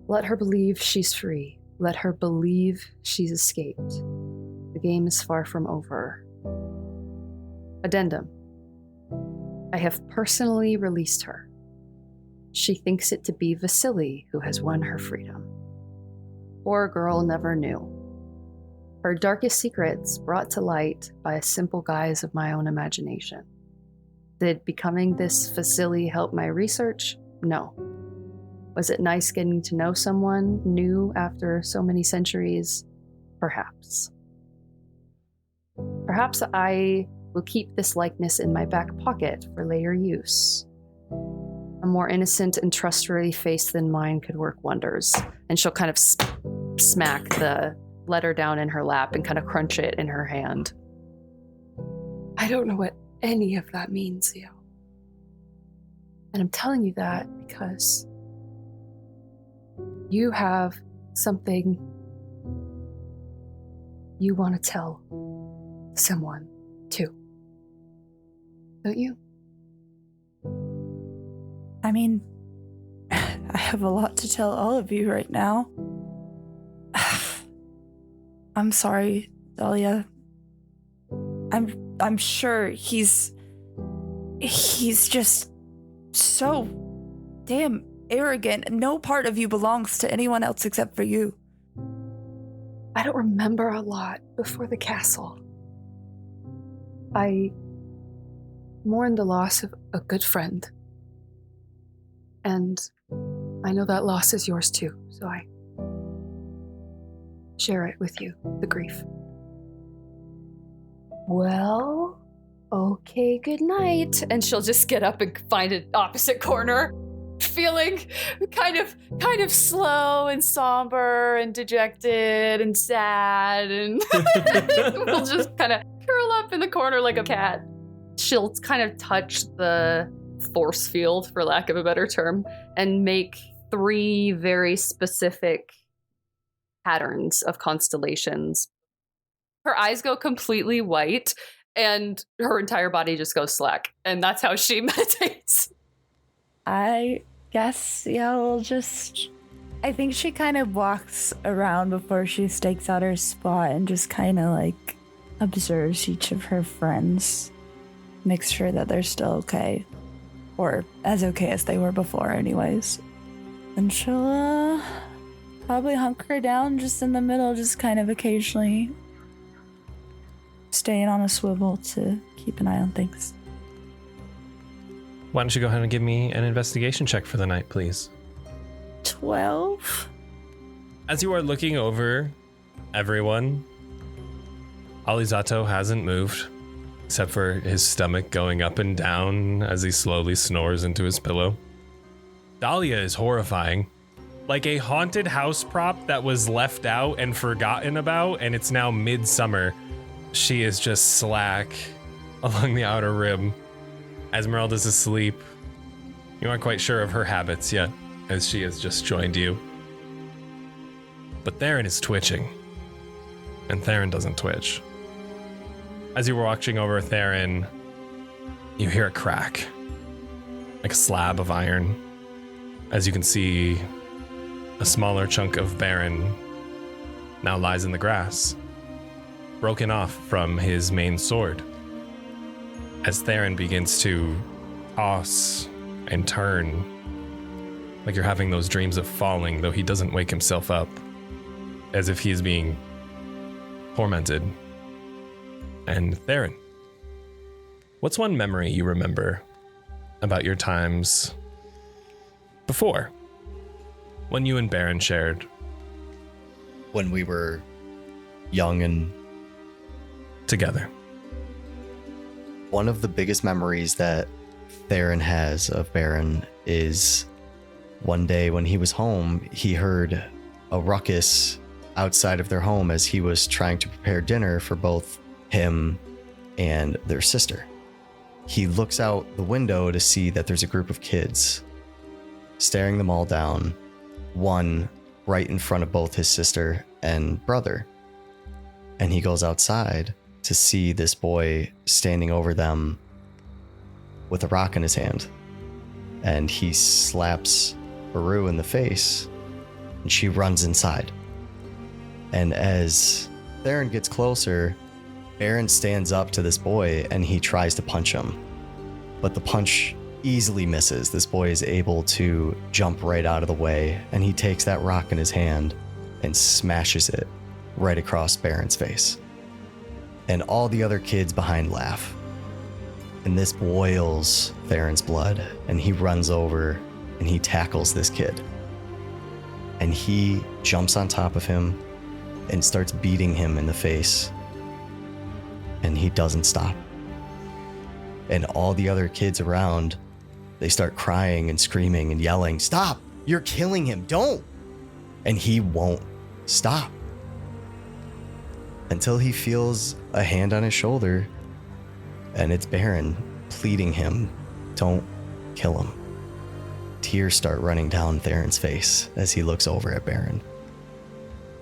Let her believe she's free. Let her believe she's escaped. The game is far from over. Addendum. I have personally released her. She thinks it to be Vasily who has won her freedom. Poor girl never knew. Her darkest secrets brought to light by a simple guise of my own imagination. Did becoming this Vasily help my research? No. Was it nice getting to know someone new after so many centuries? Perhaps. Perhaps I will keep this likeness in my back pocket for later use. A more innocent and trustworthy face than mine could work wonders. And she'll kind of smack the letter down in her lap and kind of crunch it in her hand. I don't know what any of that means, Zielle. And I'm telling you that because you have something you want to tell someone too. Don't you? I mean, I have a lot to tell all of you right now. I'm sorry, Dahlia. I'm sure he's just so damn arrogant. No part of you belongs to anyone else except for you. I don't remember a lot before the castle. I mourned the loss of a good friend. And I know that loss is yours too, so I share it with you, the grief. Well, okay, good night. And she'll just get up and find an opposite corner, feeling kind of slow and somber and dejected and sad, and we'll just kind of curl up in the corner like a cat. She'll kind of touch the force field, for lack of a better term, and make 3 very specific patterns of constellations. Her eyes go completely white and her entire body just goes slack. And that's how she meditates. I guess, yeah, I think she kind of walks around before she stakes out her spot and just kind of like observes each of her friends. Makes sure that they're still okay. Or as okay as they were before anyways. And she'll probably hunker down just in the middle, just kind of occasionally staying on a swivel to keep an eye on things. Why don't you go ahead and give me an investigation check for the night, please? 12. As you are looking over everyone, Alizzato hasn't moved, except for his stomach going up and down as he slowly snores into his pillow. Dahlia is horrifying. Like a haunted house prop that was left out and forgotten about, and it's now midsummer. She is just slack along the outer rim. Esmeralda's asleep. You aren't quite sure of her habits yet, as she has just joined you. But Theren is twitching, and Theren doesn't twitch. As you were watching over Theren, you hear a crack, like a slab of iron, as you can see a smaller chunk of Baron now lies in the grass, broken off from his main sword. As Theren begins to toss and turn, like you're having those dreams of falling, though he doesn't wake himself up, as if he is being tormented. And Theren, what's one memory you remember about your times before, when you and Baron shared? When we were young and together. one of the biggest memories that Theren has of Baron is one day when he was home, he heard a ruckus outside of their home as he was trying to prepare dinner for both him and their sister. He looks out the window to see that there's a group of kids staring them all down, one right in front of both his sister and brother. And he goes outside to see this boy standing over them with a rock in his hand. And he slaps Baru in the face, and she runs inside. And as Theren gets closer, Baron stands up to this boy and he tries to punch him. But the punch easily misses. This boy is able to jump right out of the way, and he takes that rock in his hand and smashes it right across Baron's face. And all the other kids behind laugh. And this boils Theron's blood, and he runs over and he tackles this kid. And he jumps on top of him and starts beating him in the face. And he doesn't stop. And all the other kids around, they start crying and screaming and yelling, "Stop! You're killing him! Don't!" And he won't stop. Until he feels a hand on his shoulder, and it's Baron pleading him, "Don't kill him." Tears start running down Theron's face as he looks over at Baron.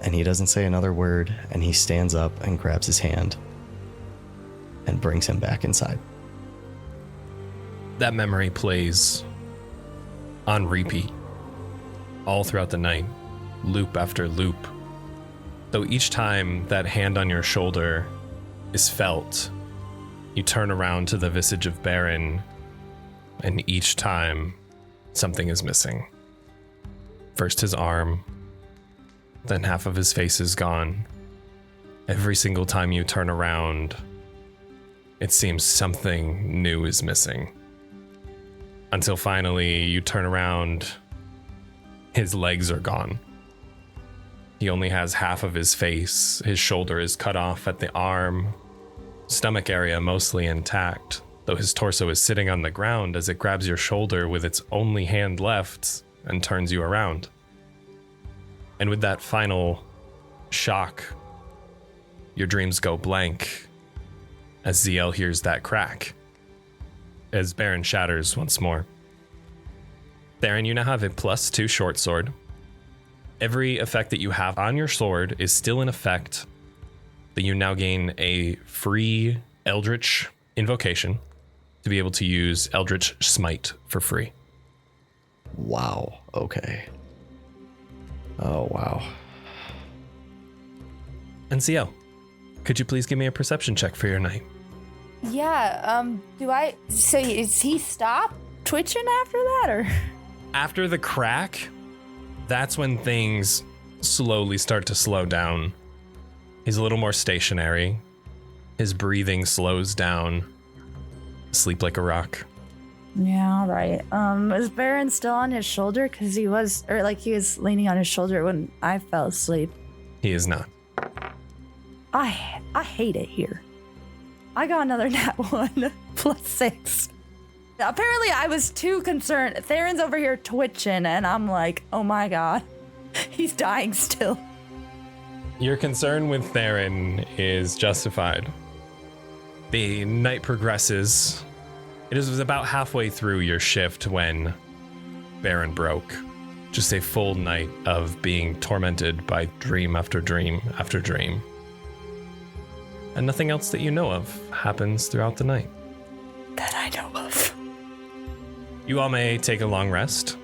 And he doesn't say another word, and he stands up and grabs his hand and brings him back inside. That memory plays on repeat all throughout the night, loop after loop. Though each time that hand on your shoulder is felt, you turn around to the visage of Baron, and each time something is missing. First his arm, then half of his face is gone. Every single time you turn around, it seems something new is missing. Until finally you turn around, his legs are gone. He only has half of his face. His shoulder is cut off at the arm, stomach area mostly intact, though his torso is sitting on the ground as it grabs your shoulder with its only hand left and turns you around. And with that final shock, your dreams go blank as Zielle hears that crack, as Baron shatters once more. Theren, you now have a +2 short sword. Every effect that you have on your sword is still in effect, but you now gain a free Eldritch invocation to be able to use Eldritch Smite for free. Wow. Okay. Oh, wow. And Zielle, could you please give me a perception check for your night? Yeah, so is he stopped twitching after that, or? After the crack, that's when things slowly start to slow down. He's a little more stationary. His breathing slows down. Sleep like a rock. Yeah, all right. Is Baron still on his shoulder? Because he was leaning on his shoulder when I fell asleep. He is not. I hate it here. I got another nat 1 +6. Apparently I was too concerned. Theron's over here twitching and I'm like, oh my god, he's dying still. Your concern with Theren is justified. The night progresses. It was about halfway through your shift when Baron broke. Just a full night of being tormented by dream after dream after dream. And nothing else that you know of happens throughout the night. That I know of. You all may take a long rest.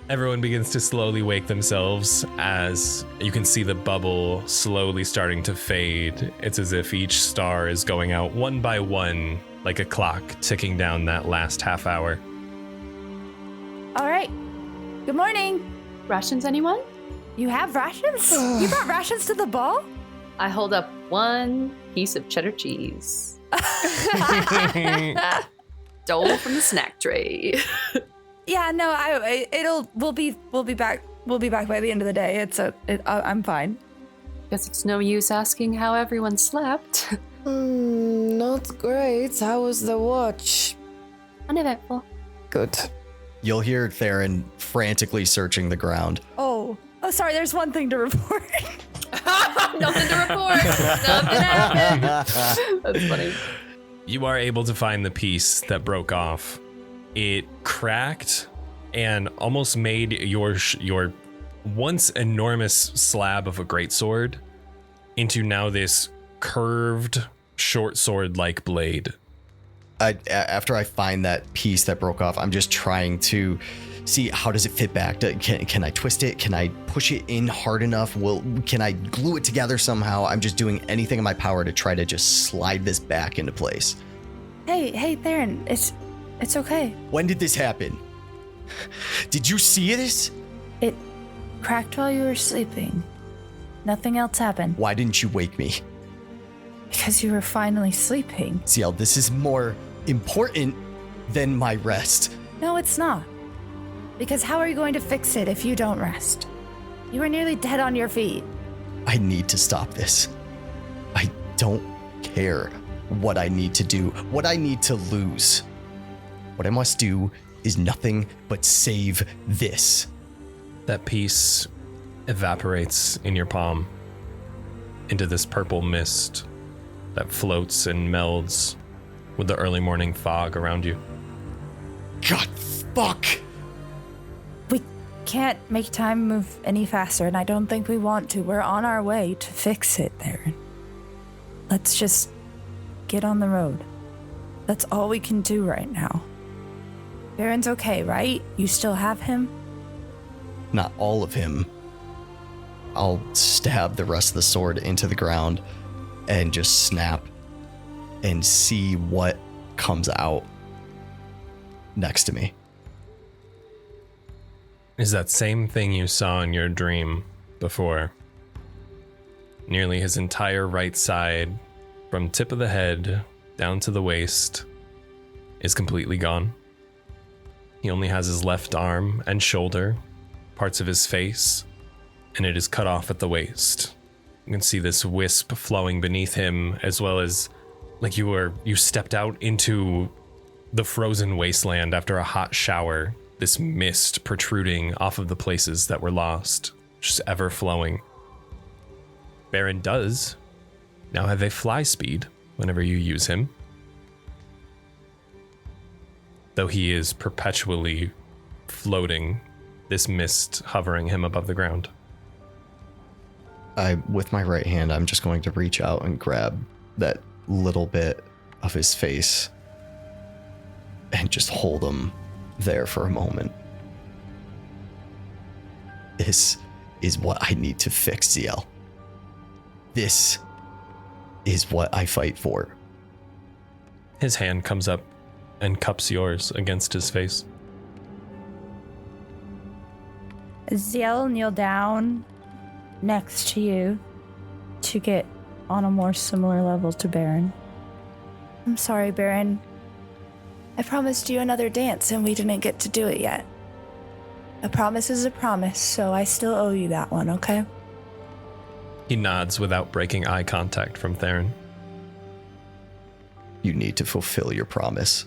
Everyone begins to slowly wake themselves as you can see the bubble slowly starting to fade. It's as if each star is going out one by one, like a clock ticking down that last half hour. All right. Good morning. Rations, anyone? You have rations? You brought rations to the ball? I hold up one piece of cheddar cheese. Stole from the snack tray. Yeah, no, we'll be back by the end of the day. I'm fine. Guess it's no use asking how everyone slept. Not great. How was the watch? Uneventful. Good. You'll hear Theren frantically searching the ground. Oh, sorry, there's one thing to report. Nothing to report. Nothing happened. That's funny. You are able to find the piece that broke off. It cracked and almost made your once enormous slab of a greatsword into now this curved short sword-like blade. After I find that piece that broke off, I'm just trying to see how does it fit back. Can I twist it? Can I push it in hard enough? Can I glue it together somehow? I'm just doing anything in my power to try to just slide this back into place. Hey, Theren, it's okay. When did this happen? Did you see this? It cracked while you were sleeping. Nothing else happened. Why didn't you wake me? Because you were finally sleeping. Zielle, this is more important than my rest. No, it's not. Because how are you going to fix it if you don't rest? You were nearly dead on your feet. I need to stop this. I don't care what I need to do, what I need to lose. What I must do is nothing but save this. That piece evaporates in your palm into this purple mist that floats and melds with the early morning fog around you. God, fuck! We can't make time move any faster, and I don't think we want to. We're on our way to fix it, Theren. Let's just get on the road. That's all we can do right now. Baron's okay, right? You still have him? Not all of him. I'll stab the rest of the sword into the ground and just snap and see what comes out next to me. Is that same thing you saw in your dream before. Nearly his entire right side, from tip of the head down to the waist, is completely gone. He only has his left arm and shoulder, parts of his face, and it is cut off at the waist. You can see this wisp flowing beneath him, as well as like you stepped out into the frozen wasteland after a hot shower, this mist protruding off of the places that were lost, just ever flowing. Baron does now have a fly speed whenever you use him, though he is perpetually floating, this mist hovering him above the ground. With my right hand, I'm just going to reach out and grab that little bit of his face and just hold him there for a moment. This is what I need to fix, Zielle. This is what I fight for. His hand comes up and cups yours against his face. Zielle kneel down next to you to get on a more similar level to Baron. I'm sorry, Baron. I promised you another dance and we didn't get to do it yet. A promise is a promise, so I still owe you that one, okay? He nods without breaking eye contact from Theren. You need to fulfill your promise.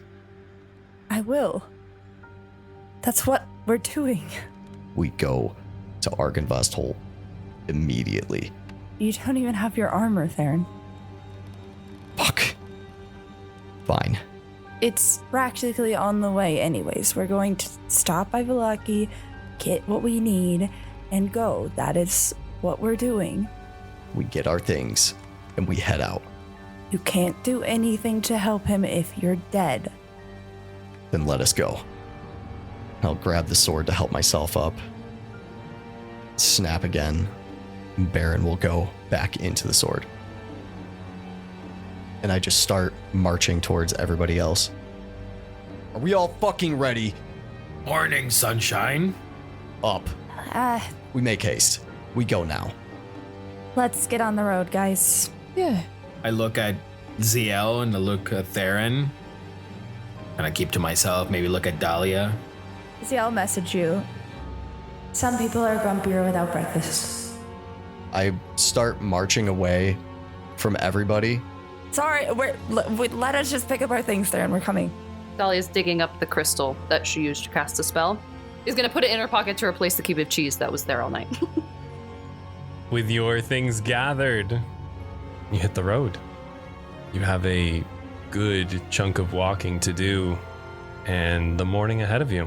I will. That's what we're doing. We go to Argynvostholt immediately. You don't even have your armor, Theren. Fuck. Fine. It's practically on the way anyways. We're going to stop by Vallaki, get what we need, and go. That is what we're doing. We get our things, and we head out. You can't do anything to help him if you're dead. Then let us go. I'll grab the sword to help myself up. Snap again. Baron will go back into the sword. And I just start marching towards everybody else. Are we all fucking ready? Morning, sunshine. Up. We make haste. We go now. Let's get on the road, guys. Yeah. I look at Zielle and I look at Theren. And I keep to myself, maybe look at Dahlia. See, I'll message you. Some people are grumpier without breakfast. I start marching away from everybody. Sorry, let us just pick up our things there and we're coming. Dahlia's digging up the crystal that she used to cast a spell. She's gonna put it in her pocket to replace the cube of cheese that was there all night. With your things gathered, you hit the road. You have a good chunk of walking to do and the morning ahead of you.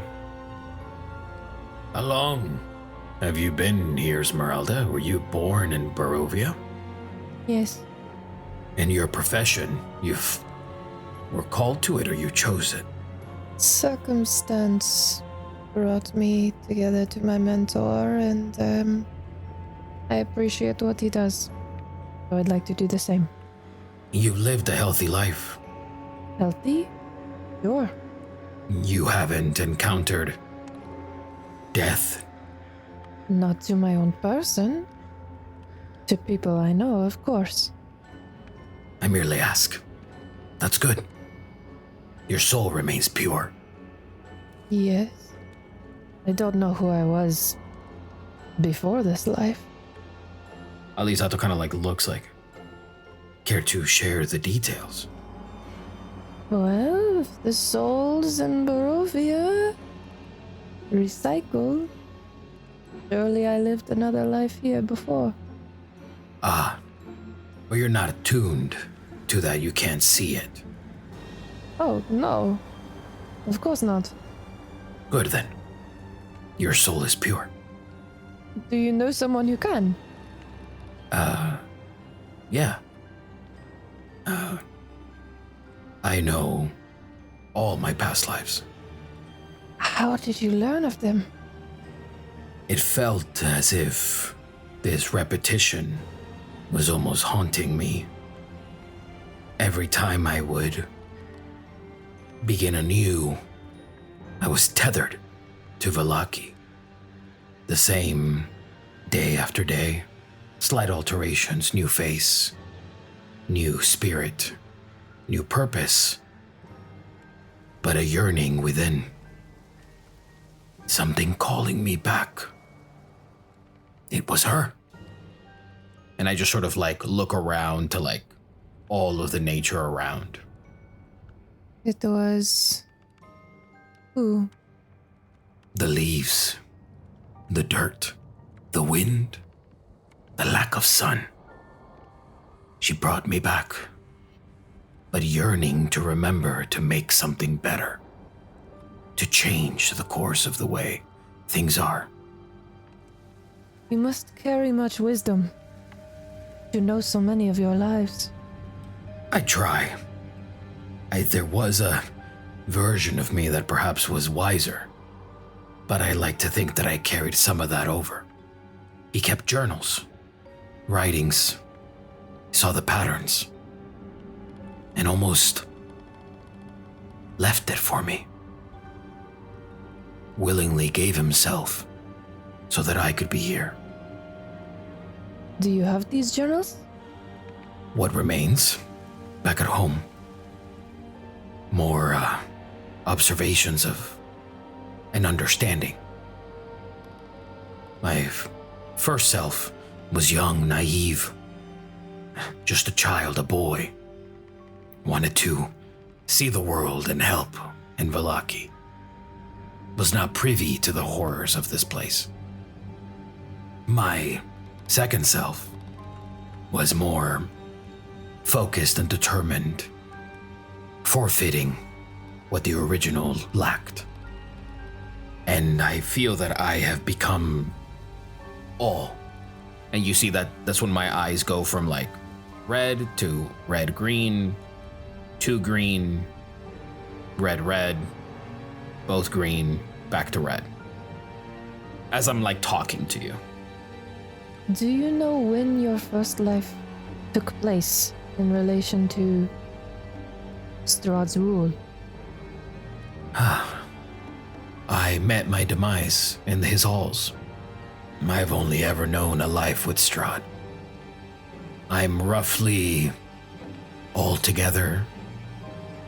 How long have you been here, Esmeralda? Were you born in Barovia? Yes. In your profession, you were called to it or you chose it? Circumstance brought me together to my mentor, and I appreciate what he does. So I'd like to do the same. You lived a healthy life. Healthy? Sure. You haven't encountered death. Not to my own person. To people I know, of course. I merely ask. That's good. Your soul remains pure. Yes. I don't know who I was before this life. Alizzato kind of looks like. Care to share the details? Well, if the souls in Barovia recycle, surely I lived another life here before. Ah, well, you're not attuned to that. You can't see it. Oh, no. Of course not. Good then. Your soul is pure. Do you know someone who can? Yeah. I know all my past lives. How did you learn of them? It felt as if this repetition was almost haunting me. Every time I would begin anew, I was tethered to Vallaki. The same day after day, slight alterations, new face, new spirit, new purpose, but a yearning within. Something calling me back. It was her. And I just sort of look around to all of the nature around. It was... who? The leaves, the dirt, the wind, the lack of sun. She brought me back, but yearning to remember to make something better, to change the course of the way things are. You must carry much wisdom to know so many of your lives. I try. There was a version of me that perhaps was wiser, but I like to think that I carried some of that over. He kept journals, writings, saw the patterns, and almost left it for me. Willingly gave himself so that I could be here. Do you have these journals? What remains? Back at home. More observations of an understanding. My first self was young, naive, just a child, a boy. Wanted to see the world and help in Vallaki. Was not privy to the horrors of this place. My second self was more focused and determined, forfeiting what the original lacked. And I feel that I have become all. And you see that's when my eyes go from red to red-green, to green, red, both green, back to red. As I'm talking to you. Do you know when your first life took place in relation to Strahd's rule? I met my demise in his halls. I've only ever known a life with Strahd. I'm roughly, altogether,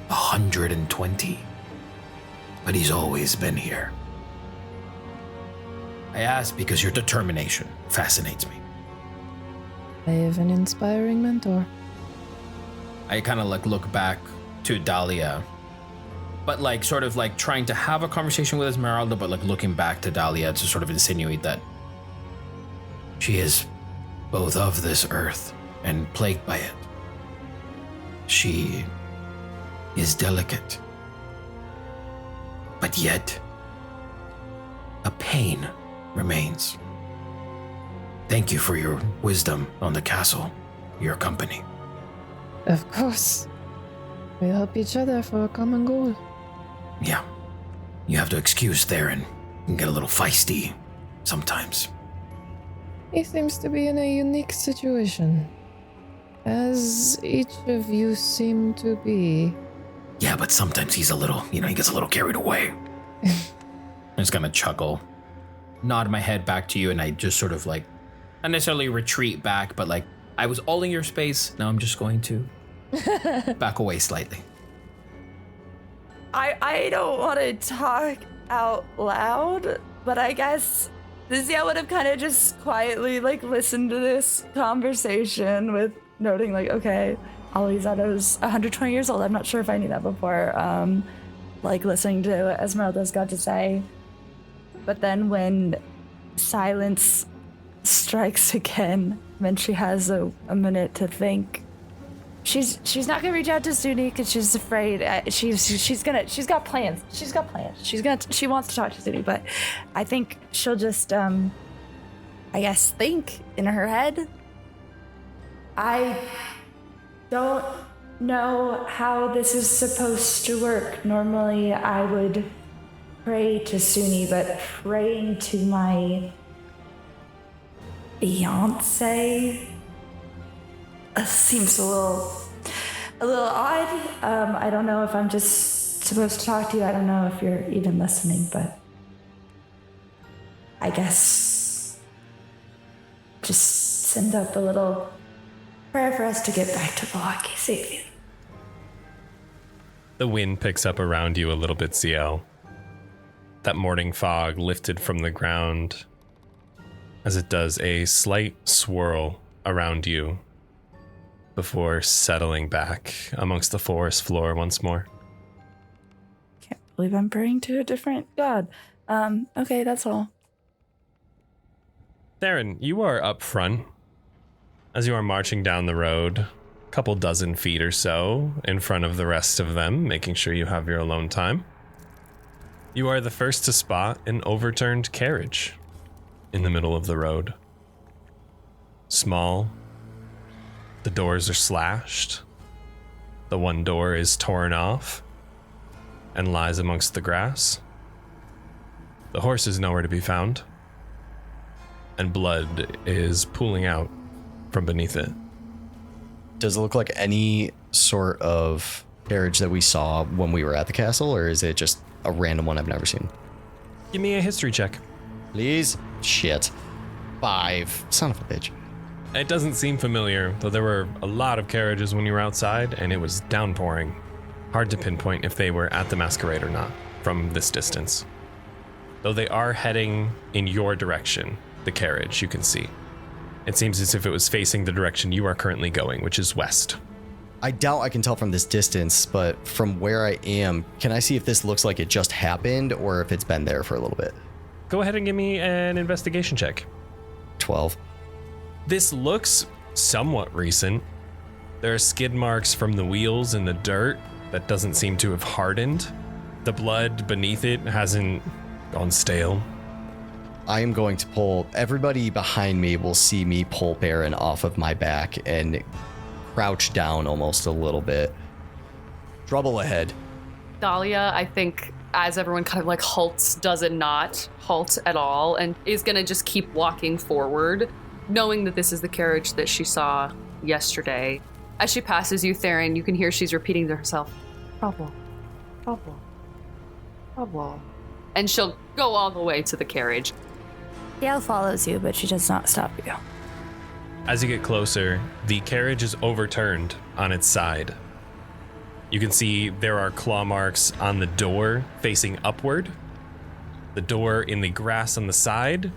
120. But he's always been here. I ask because your determination fascinates me. I have an inspiring mentor. I kind of like look back to Dahlia, but like sort of like trying to have a conversation with Esmeralda, but like looking back to Dahlia to sort of insinuate that she is both of this earth and plagued by it. She is delicate, but yet a pain remains. Thank you for your wisdom on the castle, your company. Of course. We help each other for a common goal. Yeah, you have to excuse Theren and get a little feisty sometimes. He seems to be in a unique situation. As each of you seem to be. Yeah, but sometimes he's a little, he gets a little carried away. I'm just gonna chuckle, nod my head back to you, and I just sort of like, not necessarily retreat back, but like, I was all in your space, now I'm just going to back away slightly. I don't want to talk out loud, but I guess Zielle would have kind of just quietly like listened to this conversation with noting like, okay, Alizzado's 120 years old. I'm not sure if I knew that before. Like listening to what Esmeralda's got to say. But then when silence strikes again, when she has a minute to think, she's not gonna reach out to Suni because she's afraid. She's got plans. She wants to talk to Suni, but I think she'll just I guess think in her head. I don't know how this is supposed to work. Normally I would pray to Suni, but praying to my fiance seems a little odd. I don't know if I'm just supposed to talk to you. I don't know if you're even listening, but I guess just send up a little prayer for us to get back to Milwaukee safely. The wind picks up around you a little bit, Zielle. That morning fog lifted from the ground as it does a slight swirl around you before settling back amongst the forest floor once more. Can't believe I'm praying to a different god. Okay, that's all. Theren, you are up front as you are marching down the road, a couple dozen feet or so in front of the rest of them, making sure you have your alone time. You are the first to spot an overturned carriage in the middle of the road. Small. The doors are slashed. The one door is torn off and lies amongst the grass. The horse is nowhere to be found, and blood is pooling out from beneath it. Does it look like any sort of carriage that we saw when we were at the castle, or is it just a random one I've never seen? Give me a history check. Please? Shit. 5. Son of a bitch. It doesn't seem familiar, though there were a lot of carriages when you were outside, and it was downpouring. Hard to pinpoint if they were at the masquerade or not from this distance. Though they are heading in your direction, the carriage, you can see. It seems as if it was facing the direction you are currently going, which is west. I doubt I can tell from this distance, but from where I am, can I see if this looks like it just happened or if it's been there for a little bit? Go ahead and give me an investigation check. 12. This looks somewhat recent. There are skid marks from the wheels in the dirt that doesn't seem to have hardened. The blood beneath it hasn't gone stale. I am going to pull, everybody behind me will see me pull Baron off of my back and crouch down almost a little bit. Trouble ahead. Dahlia, I think, as everyone kind of like halts, does not halt at all and is gonna just keep walking forward, knowing that this is the carriage that she saw yesterday. As she passes you, Theren, you can hear she's repeating to herself, trouble. And she'll go all the way to the carriage. Zielle follows you, but she does not stop you. As you get closer, the carriage is overturned on its side. You can see there are claw marks on the door facing upward. The door in the grass on the side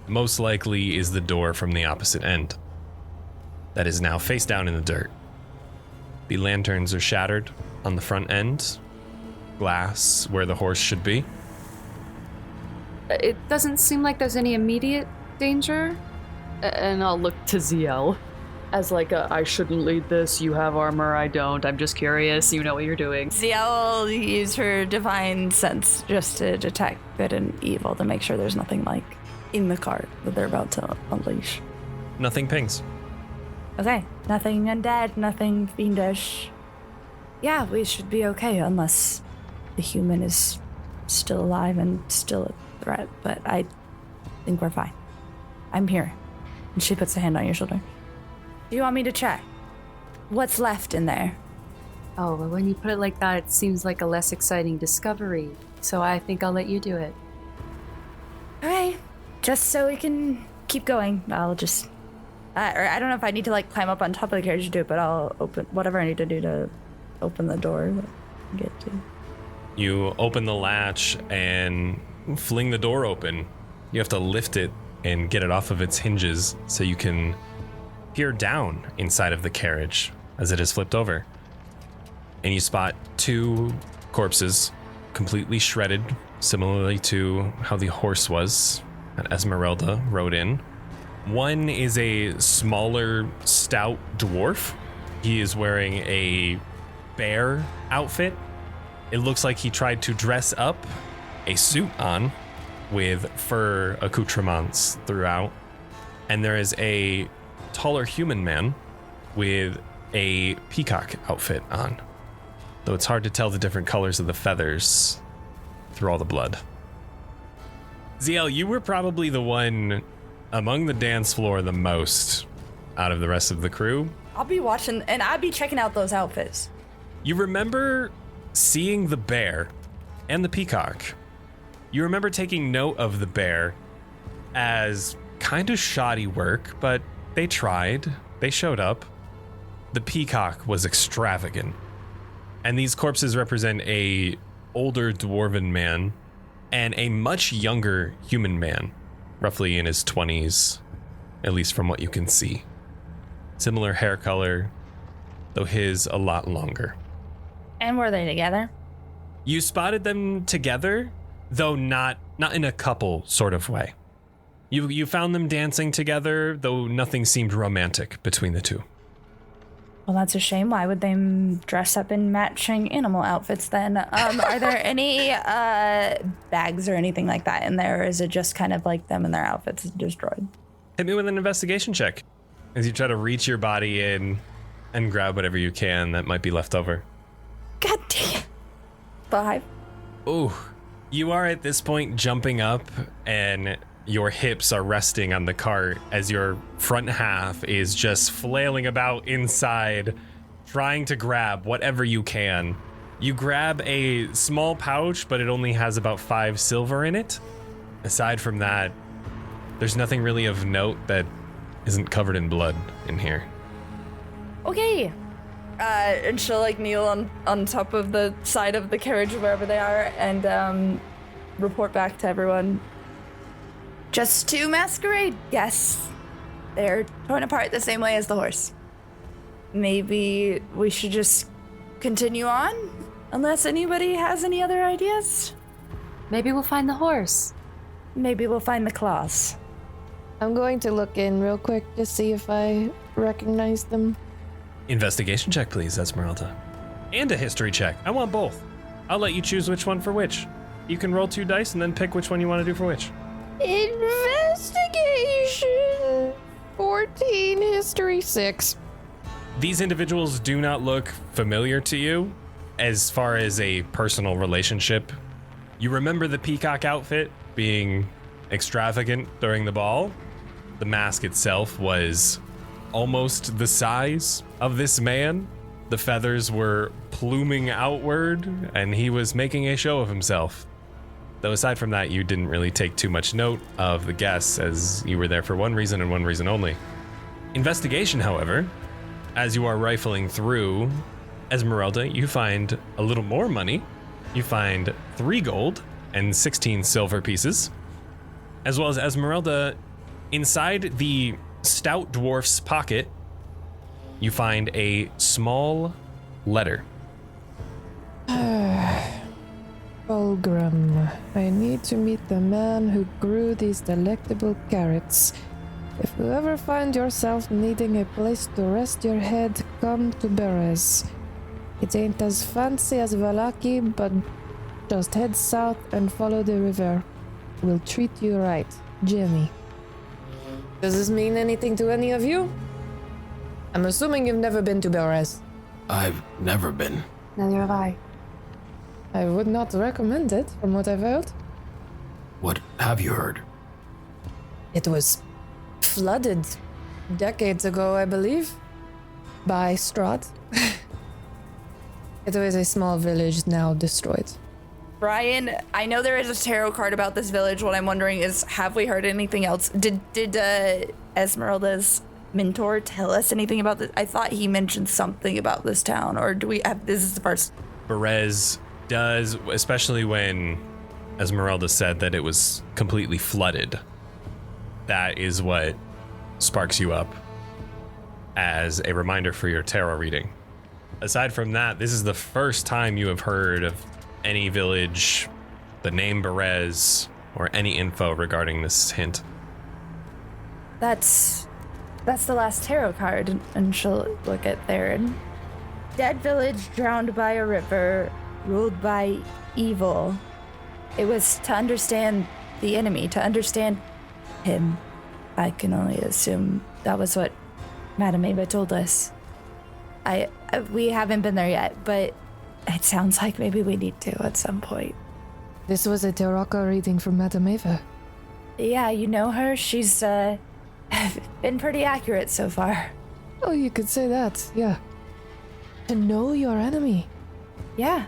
most likely is the door from the opposite end that is now face down in the dirt. The lanterns are shattered on the front end. Glass where the horse should be. It doesn't seem like there's any immediate danger. And I'll look to Zielle as like I shouldn't lead this. You have armor, I don't. I'm just curious. You know what you're doing. Zielle will use her divine sense just to detect good and evil to make sure there's nothing like in the cart that they're about to unleash. Nothing pings. Okay, nothing undead, nothing fiendish. Yeah, we should be okay unless the human is still alive and still a threat, but I think we're fine. I'm here. And she puts a hand on your shoulder. Do you want me to check? What's left in there? Oh, well, when you put it like that, it seems like a less exciting discovery. So I think I'll let you do it. Okay, just so we can keep going, I'll just... or I don't know if I need to like climb up on top of the carriage to do it, but I'll open whatever I need to do to open the door that I get to. You open the latch and fling the door open. You have to lift it and get it off of its hinges so you can peer down inside of the carriage as it is flipped over. And you spot 2 corpses completely shredded, similarly to how the horse was that Esmeralda rode in. One is a smaller, stout dwarf. He is wearing a bear outfit. It looks like he tried to dress up a suit on with fur accoutrements throughout. And there is a taller human man with a peacock outfit on, though it's hard to tell the different colors of the feathers through all the blood. Zielle, you were probably the one among the dance floor the most out of the rest of the crew. I'll be watching, and I'll be checking out those outfits. You remember seeing the bear and the peacock. You remember taking note of the bear as kind of shoddy work, but they tried. They showed up. The peacock was extravagant. And these corpses represent a older dwarven man and a much younger human man, roughly in his 20s, at least from what you can see. Similar hair color, though his a lot longer. And were they together? You spotted them together, though not in a couple sort of way. You found them dancing together, though nothing seemed romantic between the two. Well, that's a shame. Why would they dress up in matching animal outfits then? Are there any bags or anything like that in there, or is it just kind of like them and their outfits destroyed? Hit me with an investigation check as you try to reach your body in and grab whatever you can that might be left over. God dang it. 5. Ooh, you are at this point jumping up and your hips are resting on the cart as your front half is just flailing about inside, trying to grab whatever you can. You grab a small pouch, but it only has about 5 silver in it. Aside from that, there's nothing really of note that isn't covered in blood in here. Okay. And she'll like kneel on top of the side of the carriage wherever they are and report back to everyone. Just 2 masquerade guests. They're torn apart the same way as the horse. Maybe we should just continue on, unless anybody has any other ideas. Maybe we'll find the horse. Maybe we'll find the claws. I'm going to look in real quick to see if I recognize them. Investigation check, please, Esmeralda. And a history check. I want both. I'll let you choose which one for which. You can roll 2 dice and then pick which one you want to do for which. Investigation 14, history 6. These individuals do not look familiar to you as far as a personal relationship. You remember the peacock outfit being extravagant during the ball. The mask itself was almost the size of this man. The feathers were pluming outward, and he was making a show of himself. Though aside from that, you didn't really take too much note of the guests, as you were there for one reason and one reason only. Investigation, however, as you are rifling through, Esmeralda, you find a little more money. You find 3 gold and 16 silver pieces, as well as Esmeralda, inside the stout dwarf's pocket, you find a small letter. Fulgrim, I need to meet the man who grew these delectable carrots. If you ever find yourself needing a place to rest your head, come to Berez. It ain't as fancy as Vallaki, but just head south and follow the river. We'll treat you right. Jimmy. Does this mean anything to any of you? I'm assuming you've never been to Berez. I've never been. Neither have I. I would not recommend it, from what I've heard. What have you heard? It was flooded decades ago, I believe, by Strahd. It was a small village now destroyed. Brian, I know there is a tarot card about this village. What I'm wondering is, have we heard anything else? Did Esmeralda's mentor tell us anything about this? I thought he mentioned something about this town, or do we have, this is the first? Berez does, especially when Esmeralda said that it was completely flooded. That is what sparks you up as a reminder for your tarot reading. Aside from that, this is the first time you have heard of any village, the name Berez, or any info regarding this hint. That's the last tarot card, and she'll look at Theren. Dead village drowned by a river, ruled by evil. It was to understand the enemy, to understand him. I can only assume that was what Madame Ava told us. We haven't been there yet, but it sounds like maybe we need to at some point. This was a Taraka reading from Madame Ava. Yeah, you know her. She's been pretty accurate so far. Oh, you could say that, yeah. To know your enemy. Yeah.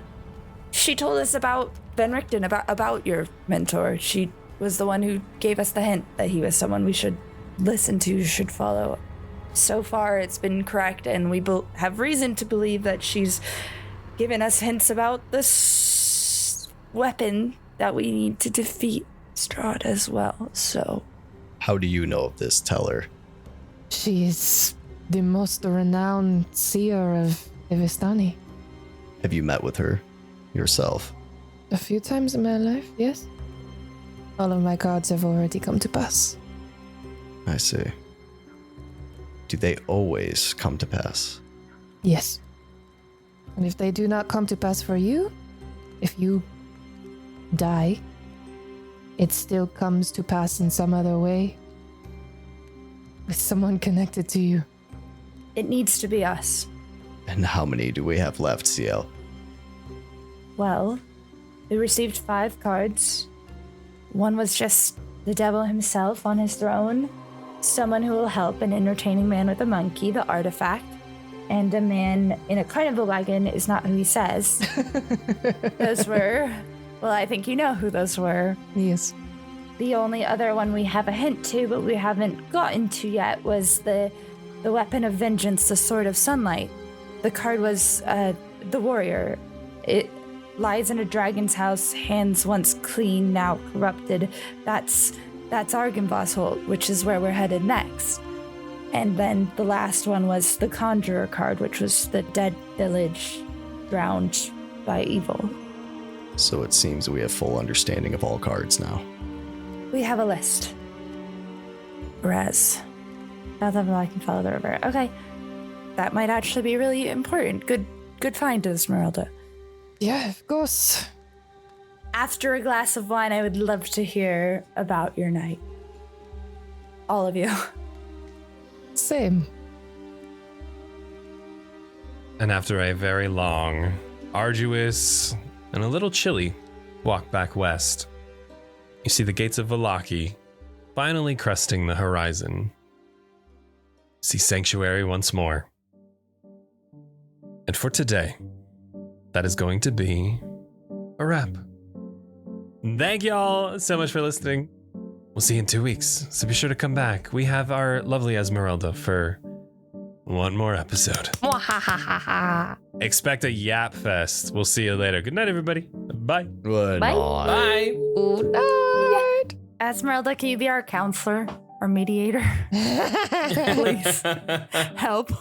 She told us about Ben Richten, about your mentor. She was the one who gave us the hint that he was someone we should listen to, should follow. So far, it's been correct, and we have reason to believe that she's given us hints about this weapon that we need to defeat Strahd as well, so... How do you know of this, Teller? She is the most renowned seer of Evistani. Have you met with her yourself? A few times in my life, yes. All of my cards have already come to pass. I see. Do they always come to pass? Yes. And if they do not come to pass for you, if you die, it still comes to pass in some other way. With someone connected to you. It needs to be us. And how many do we have left, Zielle? Well, we received 5 cards. One was just the devil himself on his throne, someone who will help, an entertaining man with a monkey, the artifact, and a man in a carnival wagon is not who he says. Those were, well, I think you know who those were. Yes. The only other one we have a hint to, but we haven't gotten to yet, was the weapon of vengeance, the sword of sunlight. The card was the warrior. It lies in a dragon's house, hands once clean, now corrupted. That's Argynvost, which is where we're headed next. And then the last one was the conjurer card, which was the dead village drowned by evil. So it seems we have full understanding of all cards now. We have a list. Res. Now that I can follow the river. Okay. That might actually be really important. Good find, Esmeralda. Yeah, of course. After a glass of wine, I would love to hear about your night. All of you. Same. And after a very long, arduous, and a little chilly walk back west, you see the gates of Vallaki finally cresting the horizon. See Sanctuary once more. And for today, that is going to be a wrap. Thank y'all so much for listening. We'll see you in 2 weeks, so be sure to come back. We have our lovely Esmeralda for one more episode. Expect a yap fest. We'll see you later. Good night, everybody. Bye. Good Bye. night. Bye. Good night. Esmeralda, can you be our counselor or mediator? Please. Help.